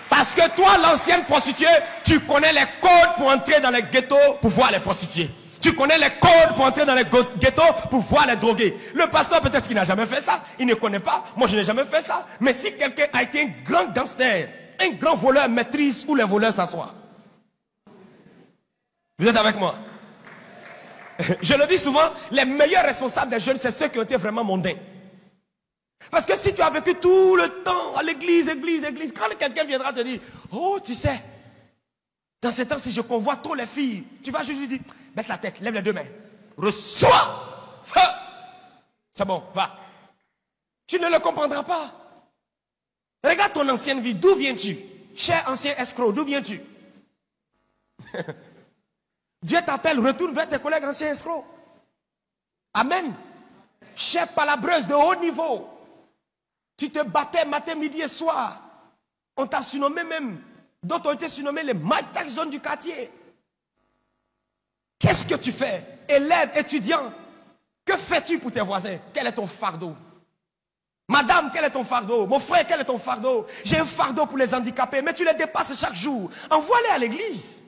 Parce que toi, l'ancienne prostituée, tu connais les codes pour entrer dans les ghettos pour voir les prostituées. Tu connais les codes pour entrer dans les ghettos pour voir les drogués. Le pasteur peut-être qu'il n'a jamais fait ça, il ne connaît pas, moi je n'ai jamais fait ça. Mais si quelqu'un a été un grand gangster, un grand voleur maîtrise où les voleurs s'assoient. Vous êtes avec moi? Je le dis souvent, les meilleurs responsables des jeunes, c'est ceux qui ont été vraiment mondains. Parce que si tu as vécu tout le temps à l'église, quand quelqu'un viendra te dire, oh tu sais, dans ces temps, si je convoite trop les filles, tu vas juste lui dire, baisse la tête, lève les deux mains, reçois. C'est bon, va. Tu ne le comprendras pas. Regarde ton ancienne vie, d'où viens-tu? Cher ancien escroc, d'où viens-tu? Dieu t'appelle, retourne vers tes collègues anciens escrocs. Amen. Chère palabreuse de haut niveau. Tu te battais matin, midi et soir. On t'a surnommé même. D'autres ont été surnommés les Mike Tyson du quartier. Qu'est-ce que tu fais? Élève, étudiant. Que fais-tu pour tes voisins? Quel est ton fardeau? Madame, quel est ton fardeau? Mon frère, quel est ton fardeau? J'ai un fardeau pour les handicapés, mais tu les dépasses chaque jour. Envoie-les à l'église.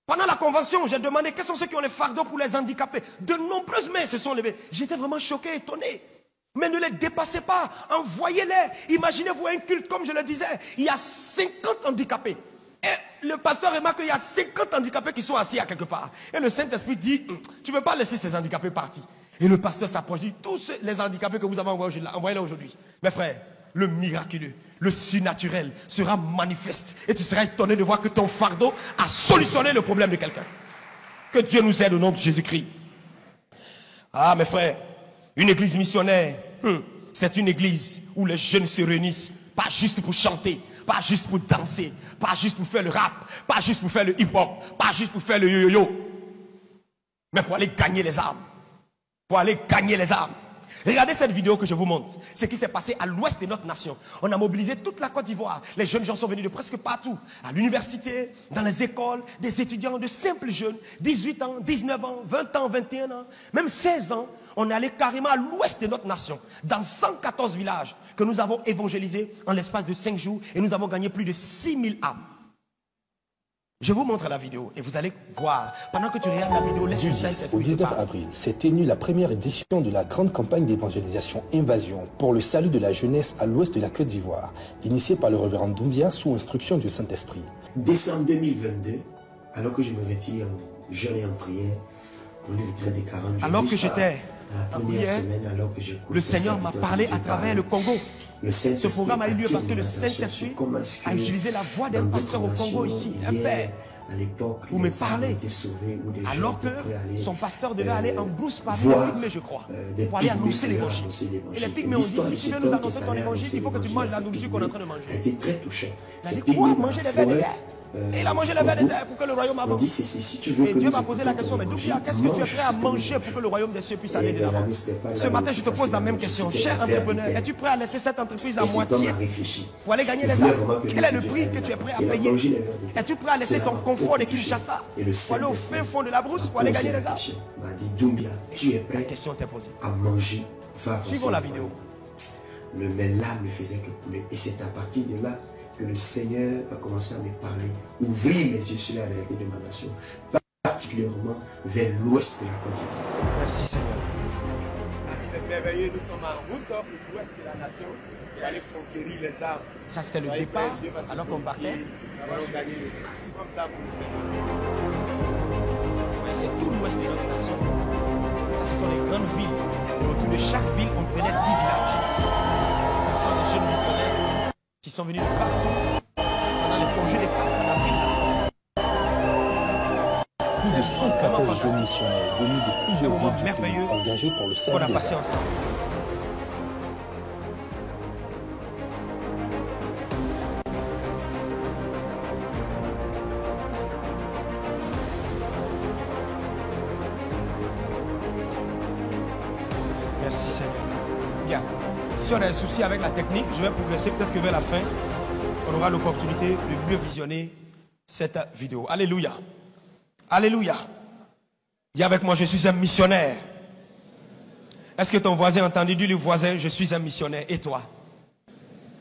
Pendant la convention, j'ai demandé quels sont ceux qui ont les fardeaux pour les handicapés. De nombreuses mains se sont levées. J'étais vraiment choqué, étonné. Mais ne les dépassez pas, envoyez-les. Imaginez-vous un culte, comme je le disais, il y a 50 handicapés. Et le pasteur remarque qu'il y a 50 handicapés qui sont assis à quelque part. Et le Saint-Esprit dit, tu ne peux pas laisser ces handicapés partir. Et le pasteur s'approche, dit, tous les handicapés que vous avez envoyés là aujourd'hui. Mes frères, le miraculeux, le surnaturel sera manifeste. Et tu seras étonné de voir que ton fardeau a solutionné le problème de quelqu'un. Que Dieu nous aide au nom de Jésus-Christ. Ah, mes frères, une église missionnaire, c'est une église où les jeunes se réunissent, pas juste pour chanter, pas juste pour danser, pas juste pour faire le rap, pas juste pour faire le hip-hop, pas juste pour faire le yo-yo-yo, mais pour aller gagner les âmes. Pour aller gagner les âmes. Regardez cette vidéo que je vous montre. Ce qui s'est passé à l'ouest de notre nation. On a mobilisé toute la Côte d'Ivoire. Les jeunes gens sont venus de presque partout. À l'université, dans les écoles, des étudiants, de simples jeunes. 18 ans, 19 ans, 20 ans, 21 ans, même 16 ans. On est allé carrément à l'ouest de notre nation. Dans 114 villages que nous avons évangélisés en l'espace de 5 jours. Et nous avons gagné plus de 6000 âmes. Je vous montre la vidéo et vous allez voir. Pendant que tu regardes la vidéo, laisse Du 10 au 19 avril s'est tenue la première édition de la grande campagne d'évangélisation Invasion pour le salut de la jeunesse à l'ouest de la Côte d'Ivoire, initiée par le révérend Doumbia sous instruction du Saint-Esprit. Décembre 2022, alors que je me retire en jeûne et en prière pour le retrait des 40 jours. Alors que j'étais en prière, le Seigneur m'a parlé à travers le Congo. Ce programme a eu lieu parce que le Saint-Esprit a utilisé la voix d'un pasteur au Congo ici, un père, pour me parler, alors que son pasteur devait aller en brousse parmi les pygmées, je crois, pour aller annoncer l'évangile. Et les pygmées ont dit, si tu veux nous annoncer ton évangile, il faut que tu manges la nourriture qu'on est en train de manger. Il a dit, quoi, manger les vers de terre? Et il a mangé les vers de terre pour que le royaume avance. Et Dieu m'a posé la question, mais Doumbia, qu'est-ce que tu es prêt à manger pour que le royaume des cieux puisse aller de l'avant? Ce matin, je te pose la même question. Cher entrepreneur, es-tu prêt à laisser cette entreprise à moitié pour aller gagner les âmes? Quel est le prix que tu es prêt à payer? Es-tu prêt à laisser ton confort de Kinshasa pour aller au fin fond de la brousse pour aller gagner les âmes? La question t'est posée. Suivons la vidéo. Mes larmes ne faisaient que couler. Et c'est à partir de là que le Seigneur a commencé à me parler, ouvrir mes yeux sur la réalité de ma nation, particulièrement vers l'ouest de la Côte d'Ivoire. Merci Seigneur. C'est merveilleux, nous sommes en route pour l'ouest de la nation et aller conquérir les âmes. Ça c'était le départ, alors qu'on partait. Nous allons gagner le maximum d'âmes pour le Seigneur. Ouais, c'est tout l'ouest de notre nation. Ça, ce sont les grandes villes. Et autour de chaque ville, on prenait 10 villages. Ce sont des jeunes missionnaires qui sont venus de partout pendant les congés des Pâques en avril. Plus de 114 jeunes missionnaires venus de plusieurs villes du merveilleux pays engagés pour le qu'on salut a des passé âmes. ensemble. Merci Seigneur. Bien. Si on a un souci avec la technique, je vais progresser peut-être que vers la fin, on aura l'opportunité de mieux visionner cette vidéo. Alléluia. Alléluia. Dis avec moi, je suis un missionnaire. Est-ce que ton voisin a entendu? Dis le voisin, je suis un missionnaire. Et toi?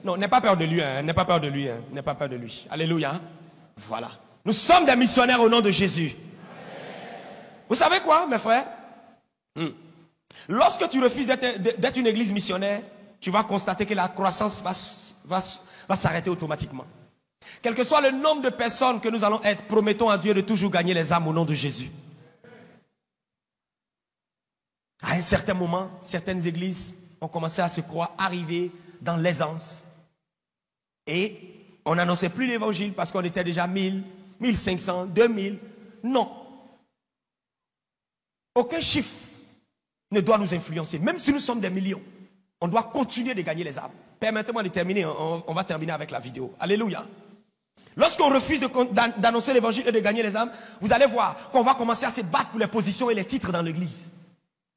Non, n'aie pas peur de lui. N'aie pas peur de lui. N'aie pas peur de lui. Alléluia. Voilà. Nous sommes des missionnaires au nom de Jésus. Vous savez quoi, mes frères? Lorsque tu refuses d'être une église missionnaire, tu vas constater que la croissance va s'arrêter automatiquement. Quel que soit le nombre de personnes que nous allons être, promettons à Dieu de toujours gagner les âmes au nom de Jésus. À un certain moment, certaines églises ont commencé à se croire arriver dans l'aisance. Et on n'annonçait plus l'évangile parce qu'on était déjà 1000, 1500, 2000. Non. Aucun chiffre ne doit nous influencer. Même si nous sommes des millions, on doit continuer de gagner les âmes. Permettez-moi de terminer. On va terminer avec la vidéo. Alléluia. Lorsqu'on refuse d'annoncer l'évangile et de gagner les âmes, vous allez voir qu'on va commencer à se battre pour les positions et les titres dans l'église.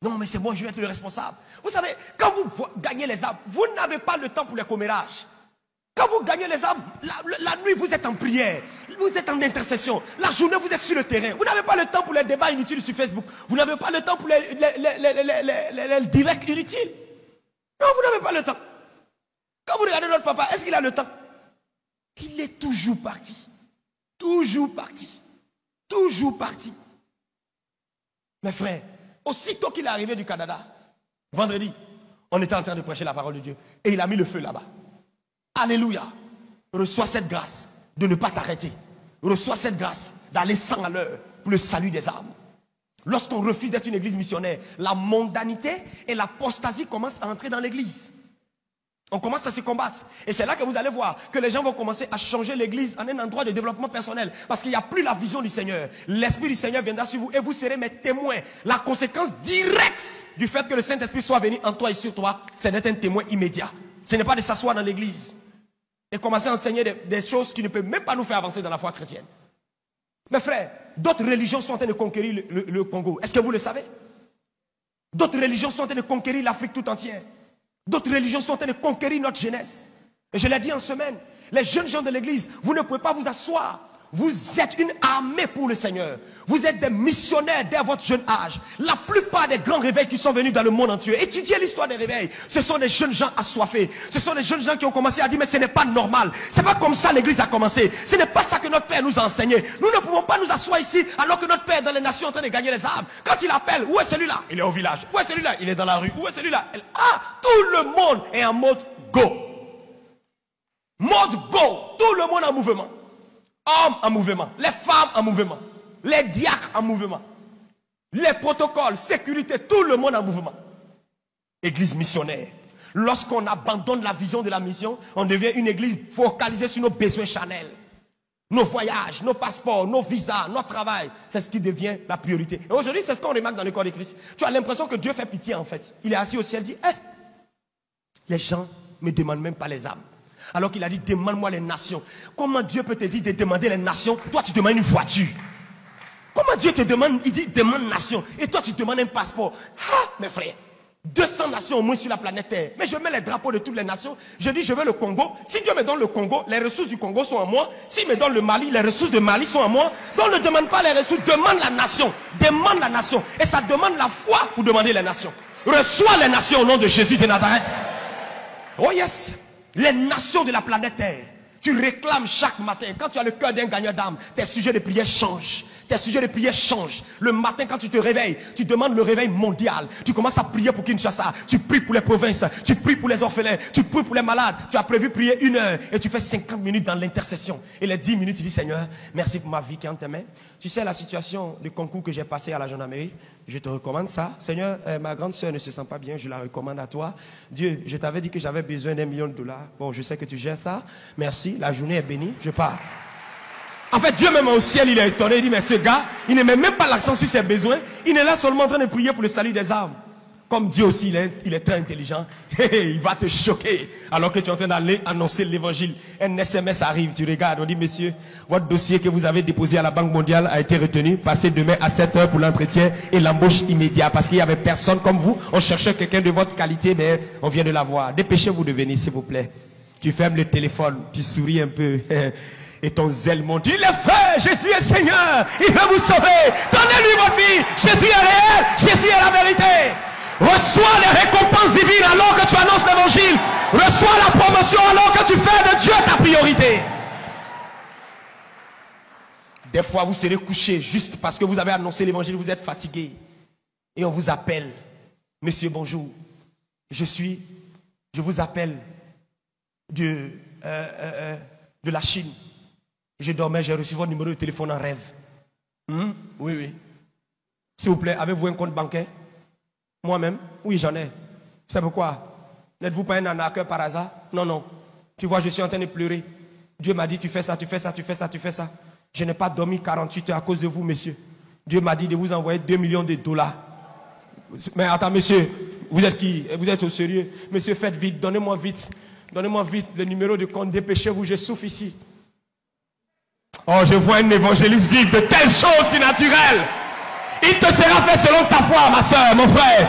Non, mais c'est moi, je vais être le responsable. Vous savez, quand vous gagnez les âmes, vous n'avez pas le temps pour les commérages. Quand vous gagnez les âmes, la nuit, vous êtes en prière. Vous êtes en intercession. La journée, vous êtes sur le terrain. Vous n'avez pas le temps pour les débats inutiles sur Facebook. Vous n'avez pas le temps pour les directs inutiles. Non, vous n'avez pas le temps. Quand vous regardez notre papa, est-ce qu'il a le temps? Il est toujours parti. Toujours parti. Toujours parti. Mes frères, aussitôt qu'il est arrivé du Canada, vendredi, on était en train de prêcher la parole de Dieu. Et il a mis le feu là-bas. Alléluia. Reçois cette grâce de ne pas t'arrêter. Reçois cette grâce d'aller 100 à l'heure pour le salut des âmes. Lorsqu'on refuse d'être une église missionnaire, la mondanité et l'apostasie commencent à entrer dans l'église. On commence à se combattre. Et c'est là que vous allez voir que les gens vont commencer à changer l'église en un endroit de développement personnel. Parce qu'il n'y a plus la vision du Seigneur. L'Esprit du Seigneur viendra sur vous et vous serez mes témoins. La conséquence directe du fait que le Saint-Esprit soit venu en toi et sur toi, c'est d'être un témoin immédiat. Ce n'est pas de s'asseoir dans l'église et commencer à enseigner des choses qui ne peuvent même pas nous faire avancer dans la foi chrétienne. Mes frères, d'autres religions sont en train de conquérir le Congo. Est-ce que vous le savez? D'autres religions sont en train de conquérir l'Afrique tout entière. D'autres religions sont en train de conquérir notre jeunesse. Et je l'ai dit en semaine, les jeunes gens de l'église, vous ne pouvez pas vous asseoir. Vous êtes une armée pour le Seigneur. Vous êtes des missionnaires dès votre jeune âge. La plupart des grands réveils qui sont venus dans le monde entier, étudiez l'histoire des réveils. Ce sont des jeunes gens assoiffés. Ce sont des jeunes gens qui ont commencé à dire mais ce n'est pas normal. C'est pas comme ça l'église a commencé. Ce n'est pas ça que notre Père nous a enseigné. Nous ne pouvons pas nous asseoir ici alors que notre Père est dans les nations en train de gagner les âmes. Quand il appelle, où est celui-là? Il est au village. Où est celui-là? Il est dans la rue. Où est celui-là? Ah, tout le monde est en mode go. Mode go. Tout le monde en mouvement. Hommes en mouvement, les femmes en mouvement, les diacres en mouvement, les protocoles, sécurité, tout le monde en mouvement. Église missionnaire. Lorsqu'on abandonne la vision de la mission, on devient une église focalisée sur nos besoins charnels. Nos voyages, nos passeports, nos visas, notre travail, c'est ce qui devient la priorité. Et aujourd'hui, c'est ce qu'on remarque dans le corps de Christ. Tu as l'impression que Dieu fait pitié en fait. Il est assis au ciel et dit, les gens ne me demandent même pas les âmes. Alors qu'il a dit, demande-moi les nations. Comment Dieu peut te dire de demander les nations? Toi, tu demandes une voiture. Comment Dieu te demande? Il dit, demande nation. Et toi, tu demandes un passeport. Ah, mes frères, 200 nations au moins sur la planète Terre. Mais je mets les drapeaux de toutes les nations. Je dis, je veux le Congo. Si Dieu me donne le Congo, les ressources du Congo sont à moi. S'il me donne le Mali, les ressources de Mali sont à moi. Donc ne demande pas les ressources, demande la nation. Demande la nation. Et ça demande la foi pour demander les nations. Reçois les nations au nom de Jésus de Nazareth. Oh yes. Les nations de la planète Terre, tu réclames chaque matin. Quand tu as le cœur d'un gagnant d'âme, tes sujets de prière changent. Tes sujets de prière changent. Le matin, quand tu te réveilles, tu demandes le réveil mondial. Tu commences à prier pour Kinshasa. Tu pries pour les provinces. Tu pries pour les orphelins. Tu pries pour les malades. Tu as prévu prier 1 heure et tu fais 50 minutes dans l'intercession. Et les 10 minutes, tu dis, Seigneur, merci pour ma vie qui est en tes mains. Tu sais, la situation du concours que j'ai passé à la gendarmerie, je te recommande ça. Seigneur, ma grande soeur ne se sent pas bien, je la recommande à toi. Dieu, je t'avais dit que j'avais besoin d'1 million de dollars. Bon, je sais que tu gères ça. Merci, la journée est bénie, je pars. En fait, Dieu même au ciel, il est étonné. Il dit, mais ce gars, il ne met même pas l'accent sur ses besoins. Il est là seulement en train de prier pour le salut des âmes. Comme Dieu aussi, il est très intelligent. Il va te choquer. Alors que tu es en train d'aller annoncer l'évangile. Un SMS arrive, tu regardes, on dit, monsieur, votre dossier que vous avez déposé à la Banque mondiale a été retenu. Passez demain à 7 h pour l'entretien et l'embauche immédiate. Parce qu'il n'y avait personne comme vous. On cherchait quelqu'un de votre qualité, mais on vient de l'avoir. Dépêchez-vous de venir, s'il vous plaît. Tu fermes le téléphone, tu souris un peu. Et ton zèle monte. Dis, les frères, Jésus est Seigneur. Il veut vous sauver. Donnez-lui votre vie. Jésus est réel. Jésus est la vérité. Reçois les récompenses divines alors que tu annonces l'évangile. Reçois la promotion alors que tu fais de Dieu ta priorité. Des fois, vous serez couché juste parce que vous avez annoncé l'évangile, vous êtes fatigué. Et on vous appelle. Monsieur, bonjour. Je vous appelle de la Chine. Je dormais, j'ai reçu votre numéro de téléphone en rêve. Oui, oui. S'il vous plaît, avez-vous un compte bancaire? Moi-même? Oui, j'en ai. C'est pourquoi? N'êtes-vous pas un arnaqueur par hasard? Non, non. Tu vois, je suis en train de pleurer. Dieu m'a dit, tu fais ça, tu fais ça, tu fais ça, tu fais ça. Je n'ai pas dormi 48 heures à cause de vous, monsieur. Dieu m'a dit de vous envoyer 2 millions de dollars. Mais attends, monsieur, vous êtes qui? Vous êtes au sérieux? Monsieur, faites vite, donnez-moi vite le numéro de compte, dépêchez-vous, je souffre ici. Oh, je vois un évangéliste vivre de telles choses surnaturelles. Il te sera fait selon ta foi, ma soeur, mon frère.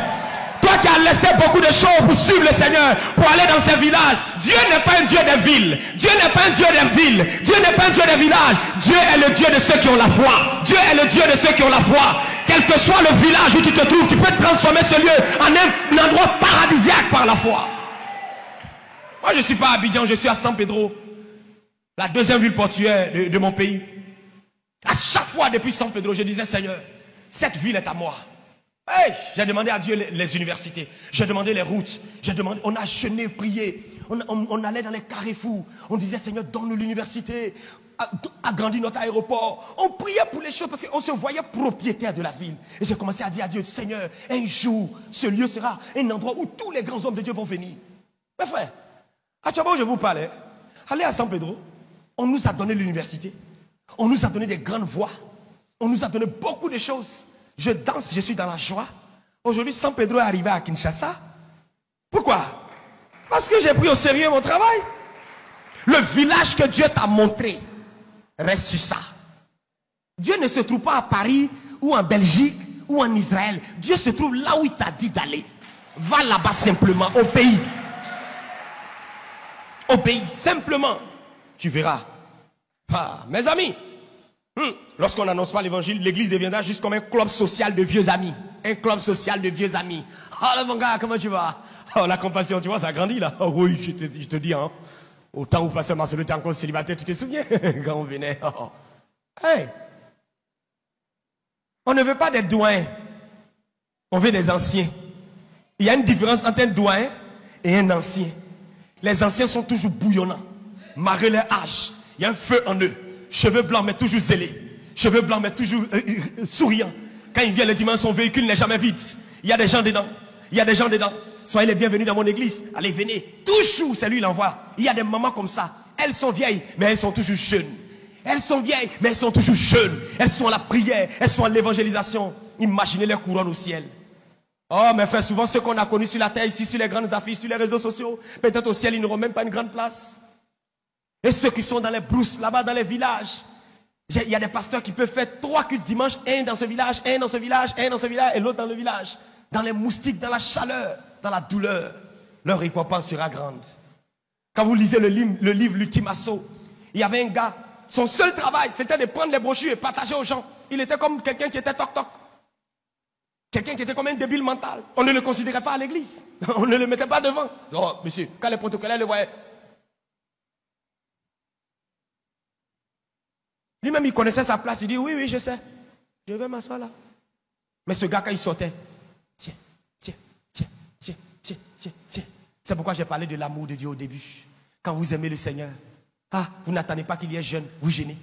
Toi qui as laissé beaucoup de choses pour suivre le Seigneur, pour aller dans ces villages. Dieu n'est pas un Dieu des villes. Dieu n'est pas un Dieu des villes. Dieu n'est pas un Dieu des villages. Dieu est le Dieu de ceux qui ont la foi. Dieu est le Dieu de ceux qui ont la foi. Quel que soit le village où tu te trouves, tu peux transformer ce lieu en un endroit paradisiaque par la foi. Moi, je ne suis pas à Abidjan, je suis à San Pedro, la deuxième ville portuaire de mon pays. À chaque fois depuis San Pedro, je disais, Seigneur, cette ville est à moi. Hey, j'ai demandé à Dieu les universités, j'ai demandé les routes, on a jeûné, prié, on allait dans les carrefours, on disait, Seigneur, donne-nous l'université, agrandis notre aéroport. On priait pour les choses parce qu'on se voyait propriétaire de la ville. Et j'ai commencé à dire à Dieu, Seigneur, un jour, ce lieu sera un endroit où tous les grands hommes de Dieu vont venir. Mes frères, à Tchaba où je vous parlais, allez à San Pedro, on nous a donné l'université, on nous a donné des grandes voies, on nous a donné beaucoup de choses. Je danse, je suis dans la joie. Aujourd'hui, San Pedro est arrivé à Kinshasa. Pourquoi? Parce que j'ai pris au sérieux mon travail. Le village que Dieu t'a montré, reste sur ça. Dieu ne se trouve pas à Paris ou en Belgique ou en Israël. Dieu se trouve là où il t'a dit d'aller. Va là-bas simplement, au pays. Au pays, simplement. Tu verras. Ah, mes amis, lorsqu'on n'annonce pas l'évangile, l'église deviendra juste comme un club social de vieux amis. Un club social de vieux amis. Oh mon gars, comment tu vas? Oh, la compassion, tu vois, ça grandit là. Oh oui, je te dis, hein. Au temps où Pasteur Marcelo était encore célibataire, tu te souviens? Quand on venait. Oh. Hey. On ne veut pas des doyens. On veut des anciens. Il y a une différence entre un doyen et un ancien. Les anciens sont toujours bouillonnants. Malgré leur âge, il y a un feu en eux. Cheveux blancs mais toujours zélés. Cheveux blancs mais toujours souriants. Quand il vient le dimanche, son véhicule n'est jamais vide. Il y a des gens dedans. Il y a des gens dedans. Soyez les bienvenus dans mon église. Allez, venez. Toujours, c'est lui l'envoie. Il y a des mamans comme ça. Elles sont vieilles, mais elles sont toujours jeunes. Elles sont vieilles, mais elles sont toujours jeunes. Elles sont à la prière, elles sont à l'évangélisation. Imaginez leur couronne au ciel. Oh, mes frères, souvent ceux qu'on a connus sur la terre, ici, sur les grandes affiches, sur les réseaux sociaux, peut-être au ciel, ils n'auront même pas une grande place. Et ceux qui sont dans les brousses, là-bas, dans les villages. Il y a des pasteurs qui peuvent faire 3 cultes dimanche, un dans ce village, un dans ce village, un dans ce village, et l'autre dans le village. Dans les moustiques, dans la chaleur, dans la douleur, leur récompense sera grande. Quand vous lisez le livre L'Ultime Assaut, il y avait un gars, son seul travail, c'était de prendre les brochures et partager aux gens. Il était comme quelqu'un qui était toc-toc. Quelqu'un qui était comme un débile mental. On ne le considérait pas à l'église. On ne le mettait pas devant. Oh, monsieur, quand les protocolaires le voyaient. Lui-même, il connaissait sa place. Il dit, oui, oui, je sais. Je vais m'asseoir là. Mais ce gars, quand il sortait, tiens. C'est pourquoi j'ai parlé de l'amour de Dieu au début. Quand vous aimez le Seigneur, vous n'attendez pas qu'il y ait jeûne, vous jeûnez.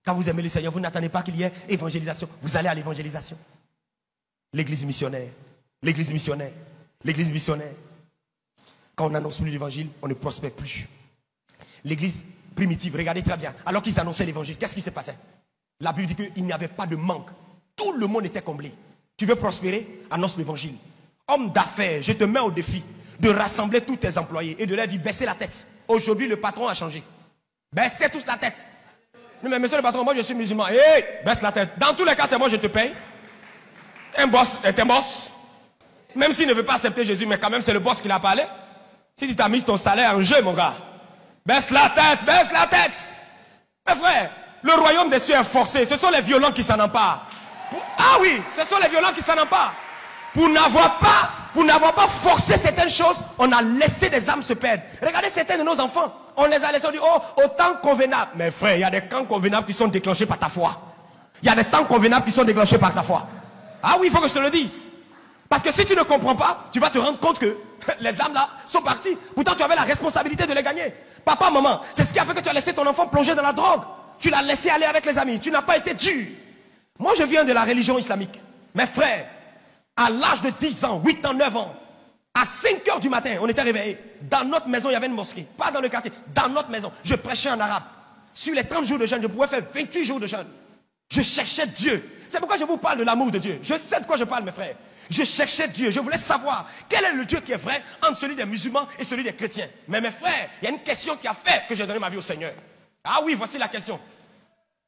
Quand vous aimez le Seigneur, vous n'attendez pas qu'il y ait évangélisation, vous allez à l'évangélisation. L'église missionnaire, l'église missionnaire, l'église missionnaire. Quand on n'annonce plus l'évangile, on ne prospère plus. L'église primitive, regardez très bien, alors qu'ils annonçaient l'évangile, qu'est-ce qui s'est passé? La Bible dit qu'il n'y avait pas de manque. Tout le monde était comblé. Tu veux prospérer? Annonce l'évangile. Homme d'affaires, je te mets au défi de rassembler tous tes employés et de leur dire baissez la tête. Aujourd'hui, le patron a changé. Baissez tous la tête. Non, mais monsieur le patron, moi je suis musulman. Hey, baisse la tête. Dans tous les cas, c'est moi je te paye. Un boss est un boss. Même s'il ne veut pas accepter Jésus, mais quand même c'est le boss qui l'a parlé. Si tu t'as mis ton salaire en jeu, mon gars, baisse la tête, baisse la tête. Mes frères, le royaume des cieux est forcé. Ce sont les violents qui s'en emparent. Ah oui, ce sont les violents qui s'en emparent. Pour n'avoir pas forcé certaines choses, on a laissé des âmes se perdre. Regardez certains de nos enfants, on les a laissés, on dit, oh, au temps convenable. Mais frère, il y a des temps convenables qui sont déclenchés par ta foi. Il y a des temps convenables qui sont déclenchés par ta foi. Ah oui, il faut que je te le dise. Parce que si tu ne comprends pas, tu vas te rendre compte que les âmes là sont parties. Pourtant, tu avais la responsabilité de les gagner. Papa, maman, c'est ce qui a fait que tu as laissé ton enfant plonger dans la drogue. Tu l'as laissé aller avec les amis. Tu n'as pas été dur. Moi, je viens de la religion islamique. Mes frères, à l'âge de 10 ans, 8 ans, 9 ans, à 5 h du matin, on était réveillés. Dans notre maison, il y avait une mosquée. Pas dans le quartier, dans notre maison. Je prêchais en arabe. Sur les 30 jours de jeûne, je pouvais faire 28 jours de jeûne. Je cherchais Dieu. C'est pourquoi je vous parle de l'amour de Dieu. Je sais de quoi je parle, mes frères. Je cherchais Dieu. Je voulais savoir quel est le Dieu qui est vrai entre celui des musulmans et celui des chrétiens. Mais mes frères, il y a une question qui a fait que j'ai donné ma vie au Seigneur. Ah oui, voici la question.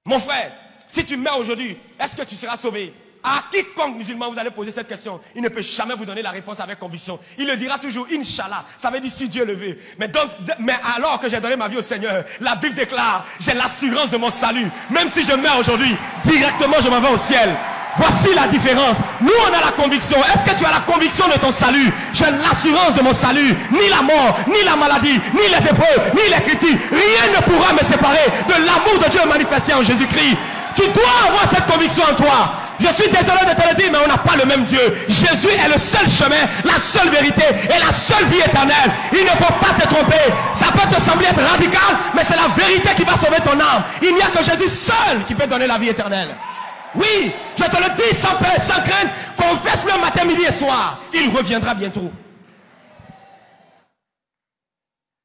Mon frère, si tu meurs aujourd'hui, est-ce que tu seras sauvé? À quiconque musulman vous allez poser cette question, il ne peut jamais vous donner la réponse avec conviction. Il le dira toujours, Inch'Allah. Ça veut dire si Dieu le veut. Mais alors que j'ai donné ma vie au Seigneur, la Bible déclare, j'ai l'assurance de mon salut. Même si je meurs aujourd'hui, directement je m'en vais au ciel. Voici la différence. Nous, on a la conviction. Est-ce que tu as la conviction de ton salut? J'ai l'assurance de mon salut. Ni la mort, ni la maladie, ni les épreuves, ni les critiques. Rien ne pourra me séparer de l'amour de Dieu manifesté manifester en Jésus-Christ. Tu dois avoir cette conviction en toi. Je suis désolé de te le dire, mais on n'a pas le même Dieu. Jésus est le seul chemin, la seule vérité et la seule vie éternelle. Il ne faut pas te tromper. Ça peut te sembler être radical, mais c'est la vérité qui va sauver ton âme. Il n'y a que Jésus seul qui peut donner la vie éternelle. Oui, je te le dis sans peur, sans crainte. Confesse-le matin, midi et soir. Il reviendra bientôt.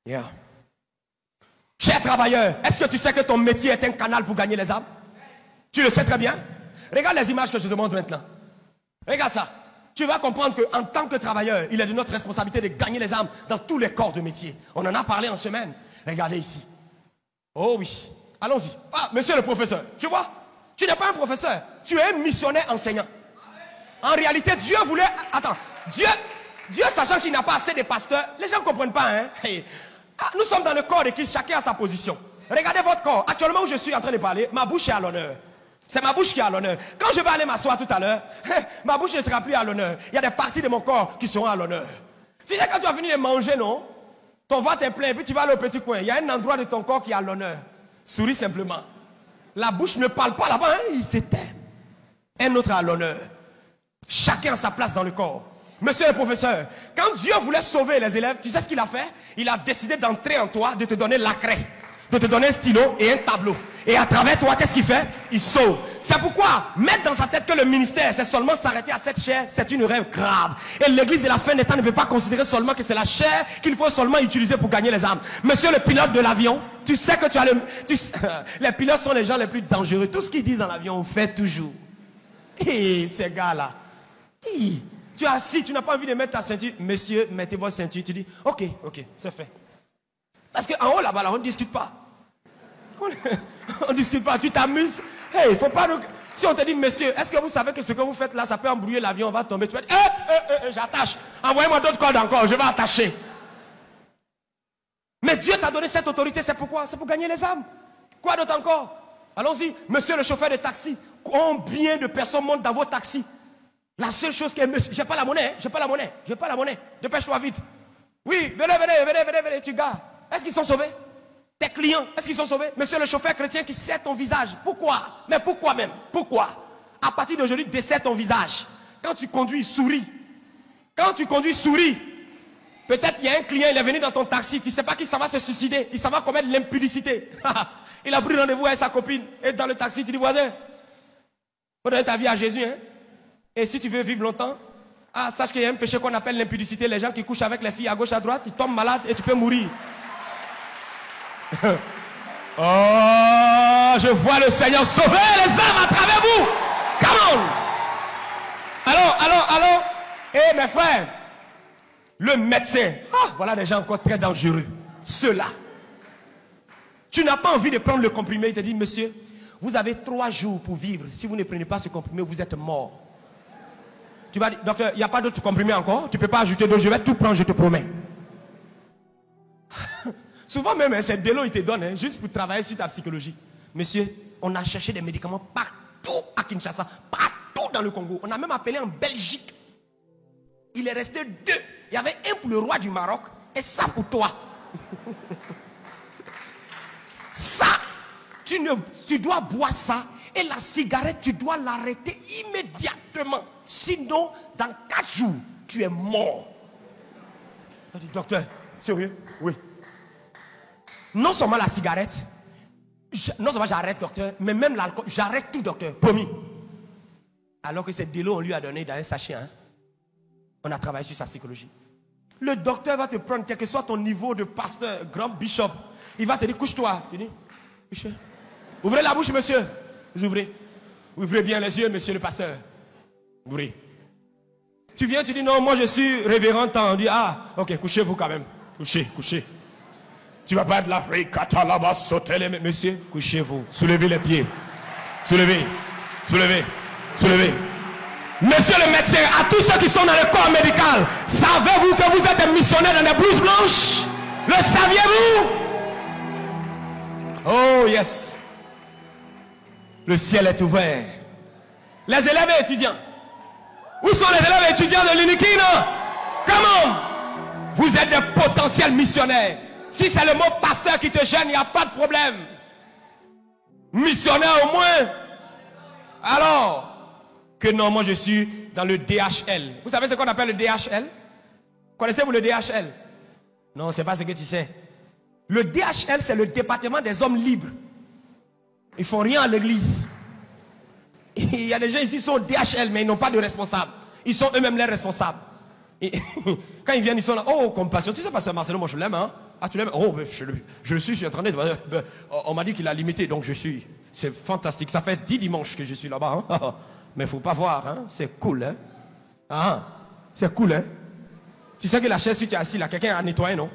Yeah. Cher travailleur, est-ce que tu sais que ton métier est un canal pour gagner les âmes? Tu le sais très bien. Regarde les images que je te montre maintenant. Regarde ça. Tu vas comprendre qu'en tant que travailleur, il est de notre responsabilité de gagner les âmes dans tous les corps de métier. On en a parlé en semaine. Regardez ici. Oh oui. Allons-y. Ah, monsieur le professeur, tu vois, tu n'es pas un professeur. Tu es un missionnaire enseignant. En réalité, Dieu voulait... Attends. Dieu sachant qu'il n'a pas assez de pasteurs, les gens ne comprennent pas. Hein? Hey. Ah, nous sommes dans le corps de Christ, chacun a sa position. Regardez votre corps. Actuellement où je suis en train de parler, ma bouche est à l'honneur. C'est ma bouche qui est à l'honneur. Quand je vais aller m'asseoir tout à l'heure, ma bouche ne sera plus à l'honneur. Il y a des parties de mon corps qui seront à l'honneur. Tu sais, quand tu vas finir de manger, non? Ton ventre est plein, puis tu vas aller au petit coin. Il y a un endroit de ton corps qui est à l'honneur. Souris simplement. La bouche ne parle pas là-bas, hein? Il s'éteint. Un autre à l'honneur. Chacun a sa place dans le corps. Monsieur le professeur, quand Dieu voulait sauver les élèves, tu sais ce qu'il a fait? Il a décidé d'entrer en toi, de te donner la craie, de te donner un stylo et un tableau. Et à travers toi, qu'est-ce qu'il fait? Il sauve. C'est pourquoi mettre dans sa tête que le ministère, c'est seulement s'arrêter à cette chair, c'est une rêve grave. Et l'église de la fin des temps ne peut pas considérer seulement que c'est la chair qu'il faut seulement utiliser pour gagner les âmes. Monsieur le pilote de l'avion, tu sais que tu as les pilotes sont les gens les plus dangereux. Tout ce qu'ils disent dans l'avion, on fait toujours. Et ces gars-là. Tu es assis, tu n'as pas envie de mettre ta ceinture. Monsieur, mettez votre ceinture. Tu dis, ok, c'est fait. Parce qu'en haut là-bas, là, on ne discute pas. On ne discute pas, tu t'amuses. Hey, faut pas... Si on te dit, monsieur, est-ce que vous savez que ce que vous faites là, ça peut embrouiller l'avion, on va tomber. Tu vas dire, j'attache. Envoyez-moi d'autres cordes encore, je vais attacher. Mais Dieu t'a donné cette autorité, c'est pourquoi? C'est pour gagner les âmes. Quoi d'autre encore? Allons-y, monsieur le chauffeur de taxi. Combien de personnes montent dans vos taxis? La seule chose qui est... J'ai pas la monnaie, j'ai pas la monnaie. Dépêche-toi vite. Oui, venez, tu gars. Est-ce qu'ils sont sauvés? Tes clients, est-ce qu'ils sont sauvés? Monsieur le chauffeur chrétien qui sert ton visage. Pourquoi? Mais pourquoi même? Pourquoi? À partir d'aujourd'hui, dessert ton visage. Quand tu conduis, souris. Quand tu conduis, souris. Peut-être il y a un client, il est venu dans ton taxi. Tu ne sais pas qu'il s'en va se suicider. Il s'en va commettre l'impudicité. Il a pris rendez-vous avec sa copine. Et dans le taxi, tu dis, voisin, faut donner ta vie à Jésus. Hein? Et si tu veux vivre longtemps, sache qu'il y a un péché qu'on appelle l'impudicité. Les gens qui couchent avec les filles à gauche, à droite, ils tombent malades et tu peux mourir. Oh, je vois le Seigneur sauver les âmes à travers vous. Come on. Alors. Eh mes frères, le médecin. Voilà des gens encore très dangereux. Ceux-là. Tu n'as pas envie de prendre le comprimé. Il te dit, monsieur, vous avez 3 jours pour vivre. Si vous ne prenez pas ce comprimé, vous êtes mort. Tu vas dire, docteur, il n'y a pas d'autres comprimés encore. Tu ne peux pas ajouter d'autres. Je vais tout prendre, je te promets. Souvent même, c'est de l'eau, il te donne, juste pour travailler sur ta psychologie. Monsieur, on a cherché des médicaments partout à Kinshasa, partout dans le Congo. On a même appelé en Belgique. Il est resté 2. Il y avait un pour le roi du Maroc et ça pour toi. Ça, tu dois boire ça. Et la cigarette, tu dois l'arrêter immédiatement. Sinon, dans 4 jours, tu es mort. Je dis, docteur, sérieux? Oui. Non seulement la cigarette, non seulement j'arrête, docteur, mais même l'alcool, j'arrête tout, docteur, promis. Alors que c'est de l'eau, on lui a donné dans un sachet. Hein. On a travaillé sur sa psychologie. Le docteur va te prendre, quel que soit ton niveau de pasteur, grand bishop, il va te dire, couche-toi. Tu dis, couche. Ouvrez la bouche, monsieur. Vous ouvrez. Ouvrez bien les yeux, monsieur le pasteur. Ouvrez. Tu viens, tu dis, non, moi je suis révérend. On dit, ok, couchez-vous quand même. Couchez. Tu vas pas être là, là-bas, sauter les mains. Monsieur, couchez-vous. Soulevez les pieds. Soulevez. Monsieur le médecin, à tous ceux qui sont dans le corps médical, savez-vous que vous êtes missionnaires dans des blouses blanches? Le saviez-vous? Oh yes. Le ciel est ouvert. Les élèves et étudiants. Où sont les élèves et étudiants de l'Unikina? Comment? Vous êtes des potentiels missionnaires. Si c'est le mot pasteur qui te gêne, il n'y a pas de problème. Missionnaire au moins. Alors, que non, moi je suis dans le DHL. Vous savez ce qu'on appelle le DHL? Connaissez-vous le DHL? Non, c'est pas ce que tu sais. Le DHL, c'est le département des hommes libres. Ils font rien à l'église. Il y a des gens ici qui sont DHL, mais ils n'ont pas de responsable. Ils sont eux-mêmes les responsables. Et quand ils viennent, ils sont là. Oh, compassion. Tu sais pas, c'est Marcelo, moi je l'aime, hein? Ah, tu l'aimes? Oh, je le suis, je suis en train de. On m'a dit qu'il a limité, donc je suis. C'est fantastique. Ça fait 10 dimanches que je suis là-bas, hein? Mais il ne faut pas voir, hein? C'est cool, hein? Ah, c'est cool, hein? Tu sais que la chaise, si tu es assis là, quelqu'un a nettoyé, non?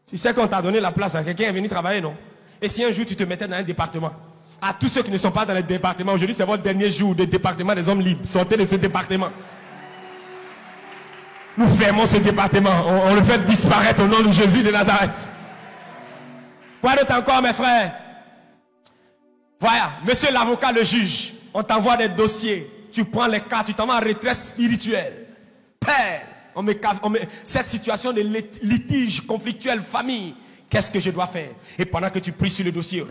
Tu sais qu'on t'a donné la place, hein? Quelqu'un est venu travailler, non? Et si un jour tu te mettais dans un département, à tous ceux qui ne sont pas dans le département, aujourd'hui c'est votre dernier jour de département des hommes libres. Sortez de ce département. Nous fermons ce département. On le fait disparaître au nom de Jésus de Nazareth. Quoi d'autre encore, mes frères? Voilà, monsieur l'avocat, le juge, on t'envoie des dossiers. Tu prends les cas, tu t'en vas en retraite spirituelle. Père, on met cette situation de litige conflictuel, famille. Qu'est-ce que je dois faire? Et pendant que tu pries sur le dossier,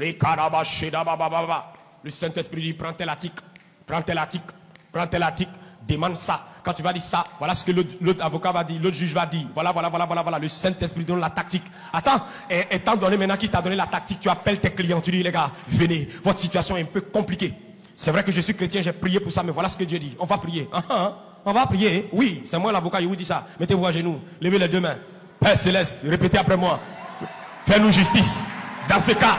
le Saint-Esprit dit, prends tel article, prends tel article, prends tel article, demande ça. Quand tu vas dire ça, voilà ce que l'autre avocat va dire, l'autre juge va dire. Voilà. Le Saint-Esprit donne la tactique. Attends, étant donné maintenant qu'il t'a donné la tactique, tu appelles tes clients, tu dis, les gars, venez, votre situation est un peu compliquée. C'est vrai que je suis chrétien, j'ai prié pour ça, mais voilà ce que Dieu dit. On va prier. On va prier. Oui, c'est moi l'avocat, il vous dit ça. Mettez-vous à genoux, levez les deux mains. Père Céleste, répétez après moi. Fais-nous justice. Dans ce cas,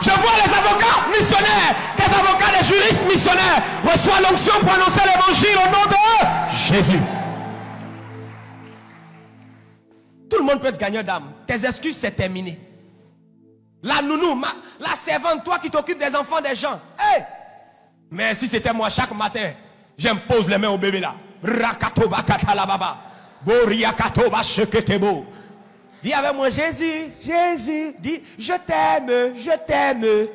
je vois les avocats missionnaires, des avocats, des juristes missionnaires reçoivent l'onction pour annoncer l'évangile au nom de Jésus. Tout le monde peut être gagnant d'âme. Tes excuses, c'est terminé. La nounou, la servante, toi qui t'occupes des enfants des gens. Hey! Mais si c'était moi chaque matin, j'impose les mains au bébé là. Rakatoba katalababa. Boriakatoba sheketebo. Dis avec moi, Jésus, Jésus, dis, je t'aime, je t'aime.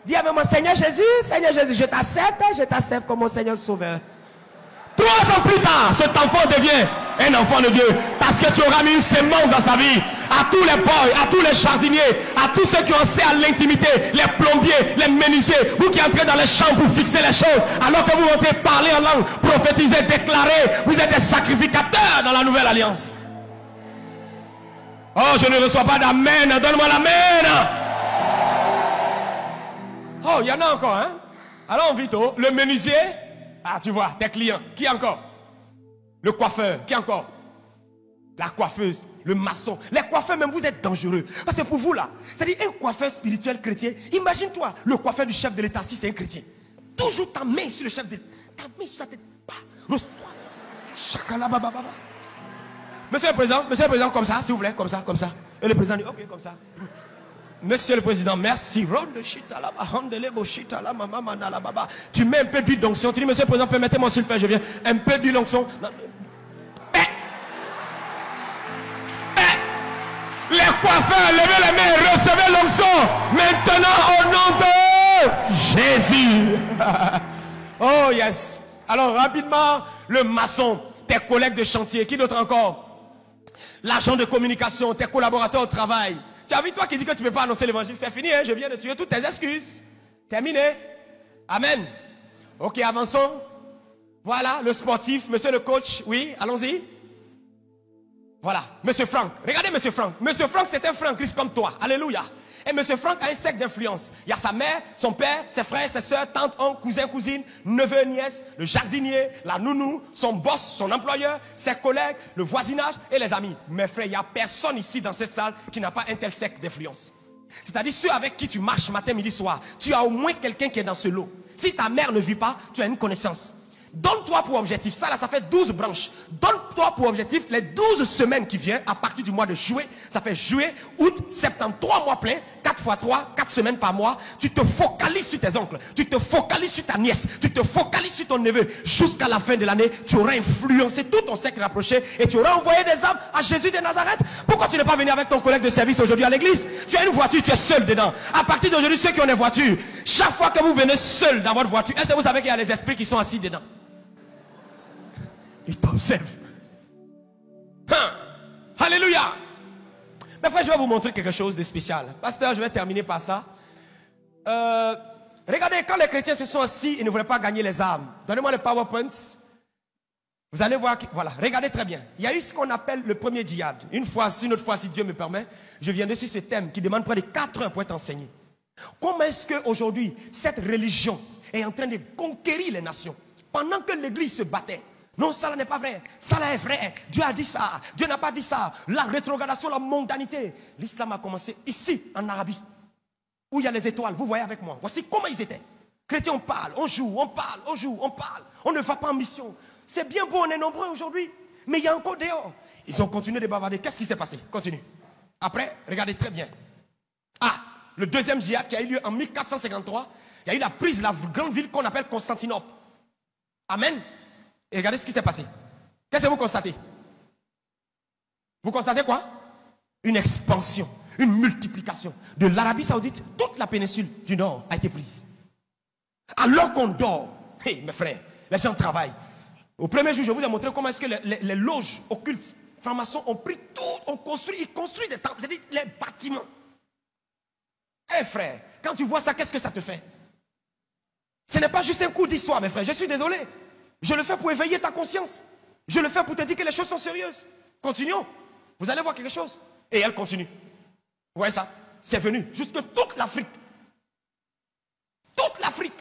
Dis avec moi, Seigneur Jésus, je t'accepte comme mon Seigneur Sauveur. 3 ans plus tard, cet enfant devient un enfant de Dieu. Parce que tu auras mis une sémence dans sa vie. À tous les boys, à tous les jardiniers, à tous ceux qui ont accès à l'intimité, les plombiers, les menuisiers, vous qui entrez dans les champs pour fixer les choses, alors que vous entrez parler en langue, prophétiser, déclarer, vous êtes des sacrificateurs dans la nouvelle alliance. Oh, je ne reçois pas d'amen. Donne-moi l'amen. Oh, il y en a encore, hein? Alors, Vito, le menuisier. Ah, tu vois, tes clients. Qui encore? Le coiffeur. Qui encore? La coiffeuse. Le maçon. Les coiffeurs, même, vous êtes dangereux. Parce que pour vous, là, c'est-à-dire un coiffeur spirituel chrétien. Imagine-toi, le coiffeur du chef de l'État, si c'est un chrétien. Toujours ta main sur le chef de l'État. Ta main sur sa tête. Reçois. Chakalabababa. Monsieur le Président, comme ça, s'il vous plaît, comme ça. Et le président dit, ok, comme ça. Monsieur le Président, merci. Tu mets un peu d'huile d'onction. Tu dis, Monsieur le Président, permettez-moi s'il vous plaît, je viens. Un peu d'huile d'onction. Les coiffeurs, levez les mains, recevez l'onction. Maintenant, au nom de Jésus. Oh, yes. Alors, rapidement, le maçon, tes collègues de chantier, qui d'autre encore? L'agent de communication, tes collaborateurs au travail. Tu as vu toi qui dis que tu ne peux pas annoncer l'évangile, c'est fini, hein? Je viens de tuer toutes tes excuses. Terminé. Amen. Ok, avançons. Voilà, le sportif, monsieur le coach. Oui, allons-y. Voilà, monsieur Franck. Regardez monsieur Franck. Monsieur Franck, c'est un frère en Christ comme toi. Alléluia. Et monsieur Franck a un cercle d'influence. Il y a sa mère, son père, ses frères, ses soeurs, tantes, oncles, cousins, cousines, neveux, nièces, le jardinier, la nounou, son boss, son employeur, ses collègues, le voisinage et les amis. Mes frères, il n'y a personne ici dans cette salle qui n'a pas un tel cercle d'influence. C'est-à-dire ceux avec qui tu marches matin, midi, soir. Tu as au moins quelqu'un qui est dans ce lot. Si ta mère ne vit pas, tu as une connaissance. Donne-toi pour objectif, ça là, ça fait 12 branches. Donne-toi pour objectif les 12 semaines qui viennent à partir du mois de juillet. Ça fait juillet, août, septembre, 3 mois pleins, 4 x 3, 4 semaines par mois. Tu te focalises sur tes oncles, tu te focalises sur ta nièce, tu te focalises sur ton neveu. Jusqu'à la fin de l'année, tu auras influencé tout ton cercle rapproché et tu auras envoyé des âmes à Jésus de Nazareth. Pourquoi tu n'es pas venu avec ton collègue de service aujourd'hui à l'église? Tu as une voiture, tu es seul dedans. À partir d'aujourd'hui, ceux qui ont des voitures, chaque fois que vous venez seul dans votre voiture, est-ce que vous savez qu'il y a les esprits qui sont assis dedans? Ils t'observent. Alléluia. Mais frère, je vais vous montrer quelque chose de spécial. Pasteur, je vais terminer par ça. Regardez, quand les chrétiens se sont assis, ils ne voulaient pas gagner les âmes. Donnez-moi le PowerPoint. Vous allez voir, voilà, regardez très bien. Il y a eu ce qu'on appelle le premier djihad. Une autre fois, si Dieu me permet, je viendrai sur ce thème qui demande près de 4 heures pour être enseigné. Comment est-ce qu'aujourd'hui, cette religion est en train de conquérir les nations pendant que l'église se battait? Non, ça n'est pas vrai. Ça là est vrai. Dieu a dit ça. Dieu n'a pas dit ça. La rétrogradation, la mondanité. L'islam a commencé ici, en Arabie, où il y a les étoiles. Vous voyez avec moi. Voici comment ils étaient. Chrétiens, on parle, on joue, on parle, on joue, on parle. On ne va pas en mission. C'est bien beau, on est nombreux aujourd'hui. Mais il y a encore dehors. Ils ont continué de bavarder. Qu'est-ce qui s'est passé? Continue. Après, regardez très bien. Ah, le deuxième djihad qui a eu lieu en 1453. Il y a eu la prise de la grande ville qu'on appelle Constantinople. Amen. Et regardez ce qui s'est passé. Qu'est-ce que vous constatez? Vous constatez quoi? Une expansion, une multiplication. De l'Arabie Saoudite, toute la péninsule du Nord a été prise. Alors qu'on dort, hey, mes frères, les gens travaillent. Au premier jour, je vous ai montré comment est-ce que les loges occultes, francs-maçons ont pris tout, ils construisent des temples, c'est-à-dire les bâtiments. Eh frère, quand tu vois ça, qu'est-ce que ça te fait? Ce n'est pas juste un coup d'histoire, mes frères, je suis désolé. Je le fais pour éveiller ta conscience. Je le fais pour te dire que les choses sont sérieuses. Continuons. Vous allez voir quelque chose. Et elle continue. Vous voyez ça? C'est venu jusque toute l'Afrique. Toute l'Afrique.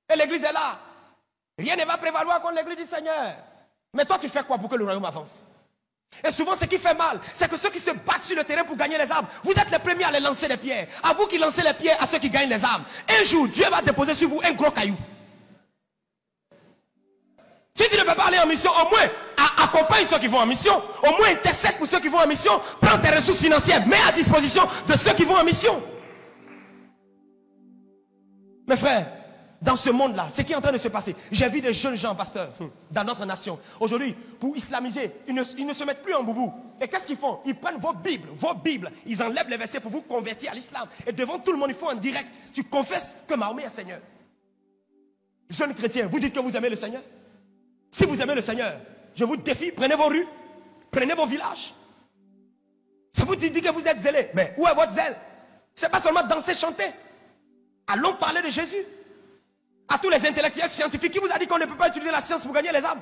Et l'église est là. Rien ne va prévaloir contre l'église du Seigneur. Mais toi, tu fais quoi pour que le royaume avance? Et souvent, ce qui fait mal, c'est que ceux qui se battent sur le terrain pour gagner les âmes, vous êtes les premiers à les lancer des pierres. À vous qui lancez les pierres à ceux qui gagnent les âmes. Un jour, Dieu va déposer sur vous un gros caillou. Si tu ne peux pas aller en mission, au moins accompagne ceux qui vont en mission. Au moins intercède pour ceux qui vont en mission. Prends tes ressources financières, mets à disposition de ceux qui vont en mission. Mes frères, dans ce monde-là, ce qui est en train de se passer, j'ai vu des jeunes gens, pasteurs, dans notre nation. Aujourd'hui, pour islamiser, ils ne se mettent plus en boubou. Et qu'est-ce qu'ils font? Ils prennent vos Bibles, ils enlèvent les versets pour vous convertir à l'islam. Et devant tout le monde, il faut en direct. Tu confesses que Mahomet est Seigneur. Jeunes chrétiens, vous dites que vous aimez le Seigneur? Si vous aimez le Seigneur, je vous défie, prenez vos rues, prenez vos villages. Si vous dites que vous êtes zélés, mais où est votre zèle? Ce n'est pas seulement danser, chanter. Allons parler de Jésus. À tous les intellectuels scientifiques, qui vous a dit qu'on ne peut pas utiliser la science pour gagner les âmes?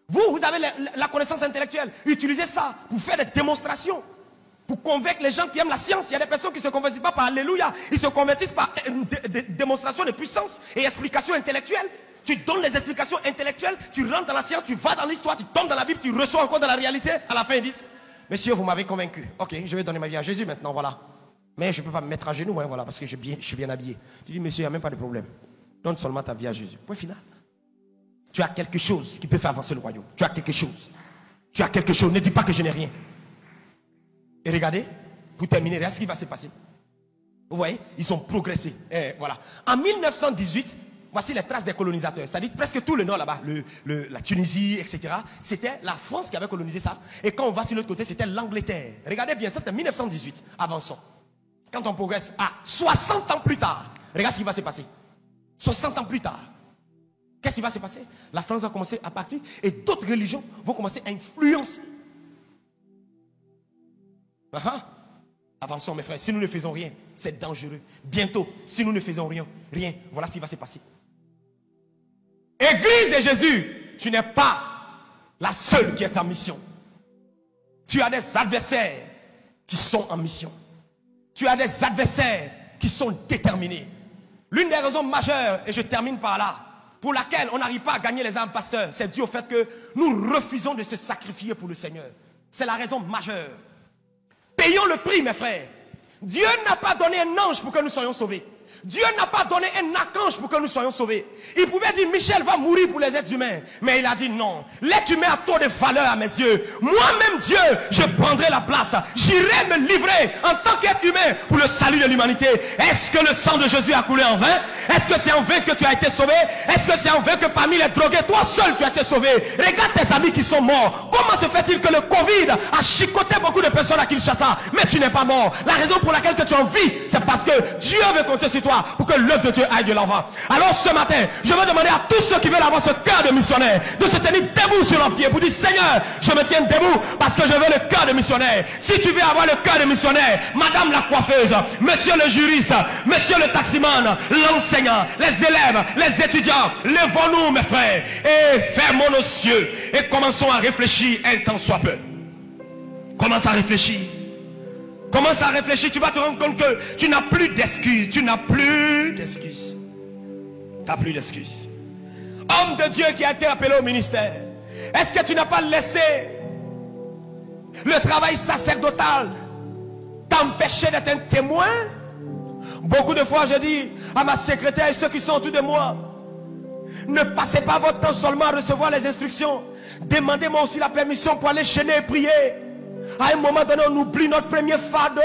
Vous avez la connaissance intellectuelle. Utilisez ça pour faire des démonstrations. Pour convaincre les gens qui aiment la science. Il y a des personnes qui ne se convertissent pas par Alléluia. Ils se convertissent par une démonstration de puissance et explication intellectuelle. Tu donnes les explications intellectuelles, tu rentres dans la science, tu vas dans l'histoire, tu tombes dans la Bible, tu reçois encore dans la réalité. À la fin, ils disent, monsieur, vous m'avez convaincu. Ok, je vais donner ma vie à Jésus maintenant, voilà. Mais je ne peux pas me mettre à genoux, hein, voilà, parce que je suis bien habillé. Tu dis, monsieur, il n'y a même pas de problème. Donne seulement ta vie à Jésus. Point final. Tu as quelque chose qui peut faire avancer le royaume. Tu as quelque chose. Tu as quelque chose. Ne dis pas que je n'ai rien. Et regardez, pour terminer, regarde ce qui va se passer. Vous voyez, ils ont progressé. Et voilà. En 1918, voici les traces des colonisateurs. Ça dit presque tout le nord là-bas, la Tunisie, etc. C'était la France qui avait colonisé ça. Et quand on va sur l'autre côté, c'était l'Angleterre. Regardez bien, ça c'était 1918. Avançons. Quand on progresse à 60 ans plus tard, regarde ce qui va se passer. 60 ans plus tard, qu'est-ce qui va se passer? La France va commencer à partir et d'autres religions vont commencer à influencer. Avançons mes frères, si nous ne faisons rien, c'est dangereux. Bientôt, si nous ne faisons rien, voilà ce qui va se passer. Église de Jésus, tu n'es pas la seule qui est en mission. Tu as des adversaires qui sont en mission. Tu as des adversaires qui sont déterminés. L'une des raisons majeures, et je termine par là, pour laquelle on n'arrive pas à gagner les âmes, pasteur, c'est dû au fait que nous refusons de se sacrifier pour le Seigneur. C'est la raison majeure. Payons le prix, mes frères. Dieu n'a pas donné un ange pour que nous soyons sauvés. Dieu n'a pas donné un archange pour que nous soyons sauvés. Il pouvait dire Michel va mourir pour les êtres humains. Mais il a dit non. L'être humain a trop de valeur à mes yeux. Moi-même Dieu, je prendrai la place. J'irai me livrer en tant qu'être humain pour le salut de l'humanité. Est-ce que le sang de Jésus a coulé en vain? Est-ce que c'est en vain que tu as été sauvé? Est-ce que c'est en vain que parmi les drogués, toi seul tu as été sauvé? Regarde tes amis qui sont morts. Comment se fait-il que le Covid a chicoté beaucoup de personnes à Kinshasa, mais tu n'es pas mort? La raison pour laquelle que tu en vis, c'est parce que Dieu veut compter sur sur toi pour que l'œuvre de Dieu aille de l'avant. Alors ce matin, je veux demander à tous ceux qui veulent avoir ce cœur de missionnaire de se tenir debout sur leurs pieds pour dire Seigneur, je me tiens debout parce que je veux le cœur de missionnaire. Si tu veux avoir le cœur de missionnaire, madame la coiffeuse, monsieur le juriste, monsieur le taximan, l'enseignant, les élèves, les étudiants, lèvons-nous mes frères et fermons nos cieux et commençons à réfléchir un temps soit peu. Commence à réfléchir. Commence à réfléchir, tu vas te rendre compte que tu n'as plus d'excuses. Tu n'as plus d'excuses. Tu n'as plus d'excuses. Homme de Dieu qui a été appelé au ministère, est-ce que tu n'as pas laissé le travail sacerdotal t'empêcher d'être un témoin? Beaucoup de fois je dis à ma secrétaire et ceux qui sont autour de moi, ne passez pas votre temps seulement à recevoir les instructions. Demandez-moi aussi la permission pour aller chaîner et prier. À un moment donné, on oublie notre premier fardeau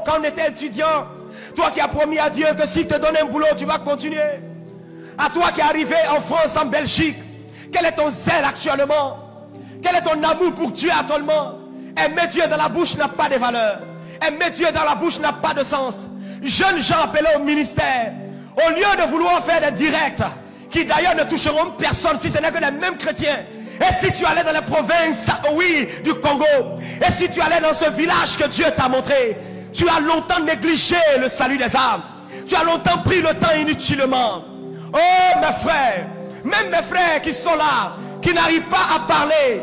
quand on était étudiant. Toi qui as promis à Dieu que s'il te donne un boulot, tu vas continuer. À toi qui es arrivé en France, en Belgique, quel est ton zèle actuellement? Quel est ton amour pour Dieu actuellement? Aimer Dieu dans la bouche n'a pas de valeur. Aimer Dieu dans la bouche n'a pas de sens. Jeunes gens appelés au ministère, au lieu de vouloir faire des directs, qui d'ailleurs ne toucheront personne si ce n'est que les mêmes chrétiens. Et si tu allais dans les provinces, oui, du Congo, et si tu allais dans ce village que Dieu t'a montré, tu as longtemps négligé le salut des âmes. Tu as longtemps pris le temps inutilement. Oh mes frères, même mes frères qui sont là, qui n'arrivent pas à parler,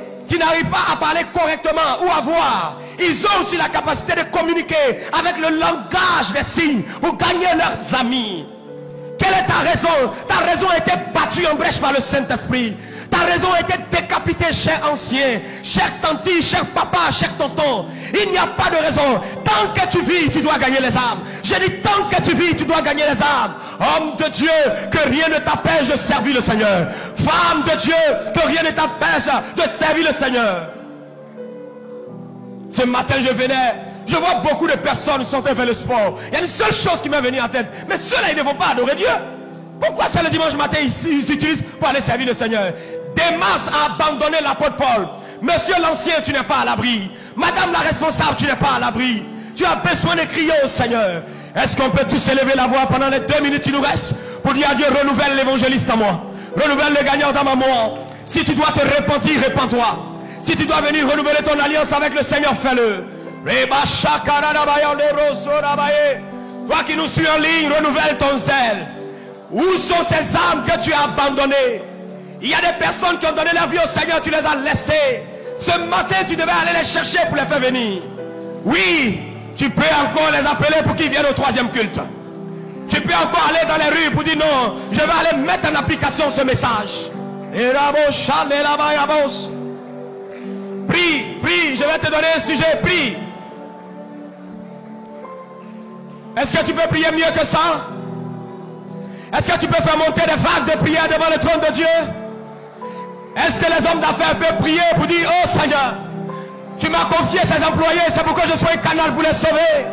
correctement ou à voir, ils ont aussi la capacité de communiquer avec le langage des signes pour gagner leurs amis. Quelle est ta raison? Ta raison a été battue en brèche par le Saint-Esprit. Ta raison a été décapitée, cher ancien, cher tanti, cher papa, cher tonton. Il n'y a pas de raison. Tant que tu vis, tu dois gagner les âmes. J'ai dit tant que tu vis, tu dois gagner les âmes. Homme de Dieu, que rien ne t'empêche de servir le Seigneur. Femme de Dieu, que rien ne t'empêche de servir le Seigneur. Ce matin, je vois beaucoup de personnes qui sont vers le sport. Il y a une seule chose qui m'est venue en tête. Mais ceux-là, ils ne vont pas adorer Dieu. Pourquoi c'est le dimanche matin ici, ils s'utilisent pour aller servir le Seigneur? Démas a abandonné l'apôtre Paul. Monsieur l'ancien, tu n'es pas à l'abri. Madame la responsable, tu n'es pas à l'abri. Tu as besoin de crier au Seigneur. Est-ce qu'on peut tous élever la voix pendant les 2 minutes qui nous restent pour dire à Dieu, renouvelle l'évangéliste en moi. Renouvelle le gagnant dans ma moi. Si tu dois te repentir, répands-toi. Si tu dois venir renouveler ton alliance avec le Seigneur, fais-le. Toi qui nous suis en ligne, renouvelle ton zèle. Où sont ces âmes que tu as abandonnées? Il y a des personnes qui ont donné la vie au Seigneur, tu les as laissées. Ce matin, tu devais aller les chercher pour les faire venir. Oui, tu peux encore les appeler pour qu'ils viennent au 3e culte. Tu peux encore aller dans les rues pour dire non, je vais aller mettre en application ce message. Prie, prie, je vais te donner un sujet, prie. Est-ce que tu peux prier mieux que ça? Est-ce que tu peux faire monter des vagues de prière devant le trône de Dieu? Est-ce que les hommes d'affaires peuvent prier pour dire, oh Seigneur, tu m'as confié ces employés, c'est pour que je sois un canal pour les sauver.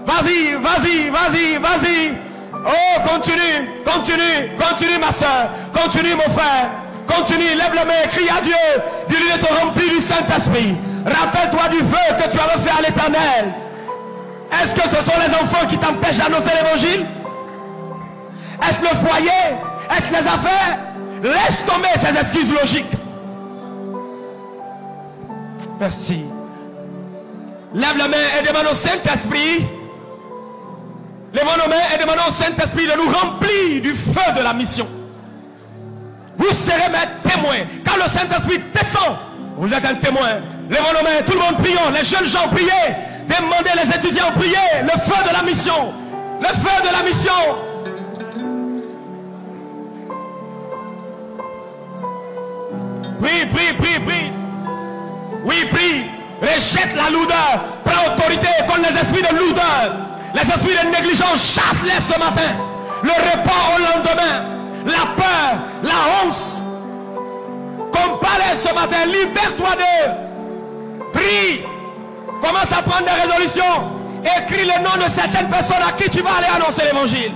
Vas-y, vas-y, vas-y, vas-y. Oh, continue, continue, continue ma soeur, continue mon frère, continue, lève la main, crie à Dieu, dis-lui de te remplir du Saint-Esprit. Rappelle-toi du vœu que tu avais fait à l'Éternel. Est-ce que ce sont les enfants qui t'empêchent d'annoncer l'évangile? Est-ce le foyer? Est-ce les affaires? Laisse tomber ces excuses logiques. Merci. Lève la main et demande au Saint-Esprit. Lève nos mains et demande au Saint-Esprit de nous remplir du feu de la mission. Vous serez mes témoins. Quand le Saint-Esprit descend, vous êtes un témoin. Lève nos mains, tout le monde prions. Les jeunes gens priez. Demandez les étudiants prier. Le feu de la mission. Le feu de la mission. Prie, prie, prie, prie. Oui, prie. Rejette la lourdeur. Prends autorité contre les esprits de lourdeur. Les esprits de négligence, chasse-les ce matin. Le repas au lendemain. La peur, la honte. Compare ce matin. Libère-toi d'eux. Prie. Commence à prendre des résolutions. Écris le nom de certaines personnes à qui tu vas aller annoncer l'évangile.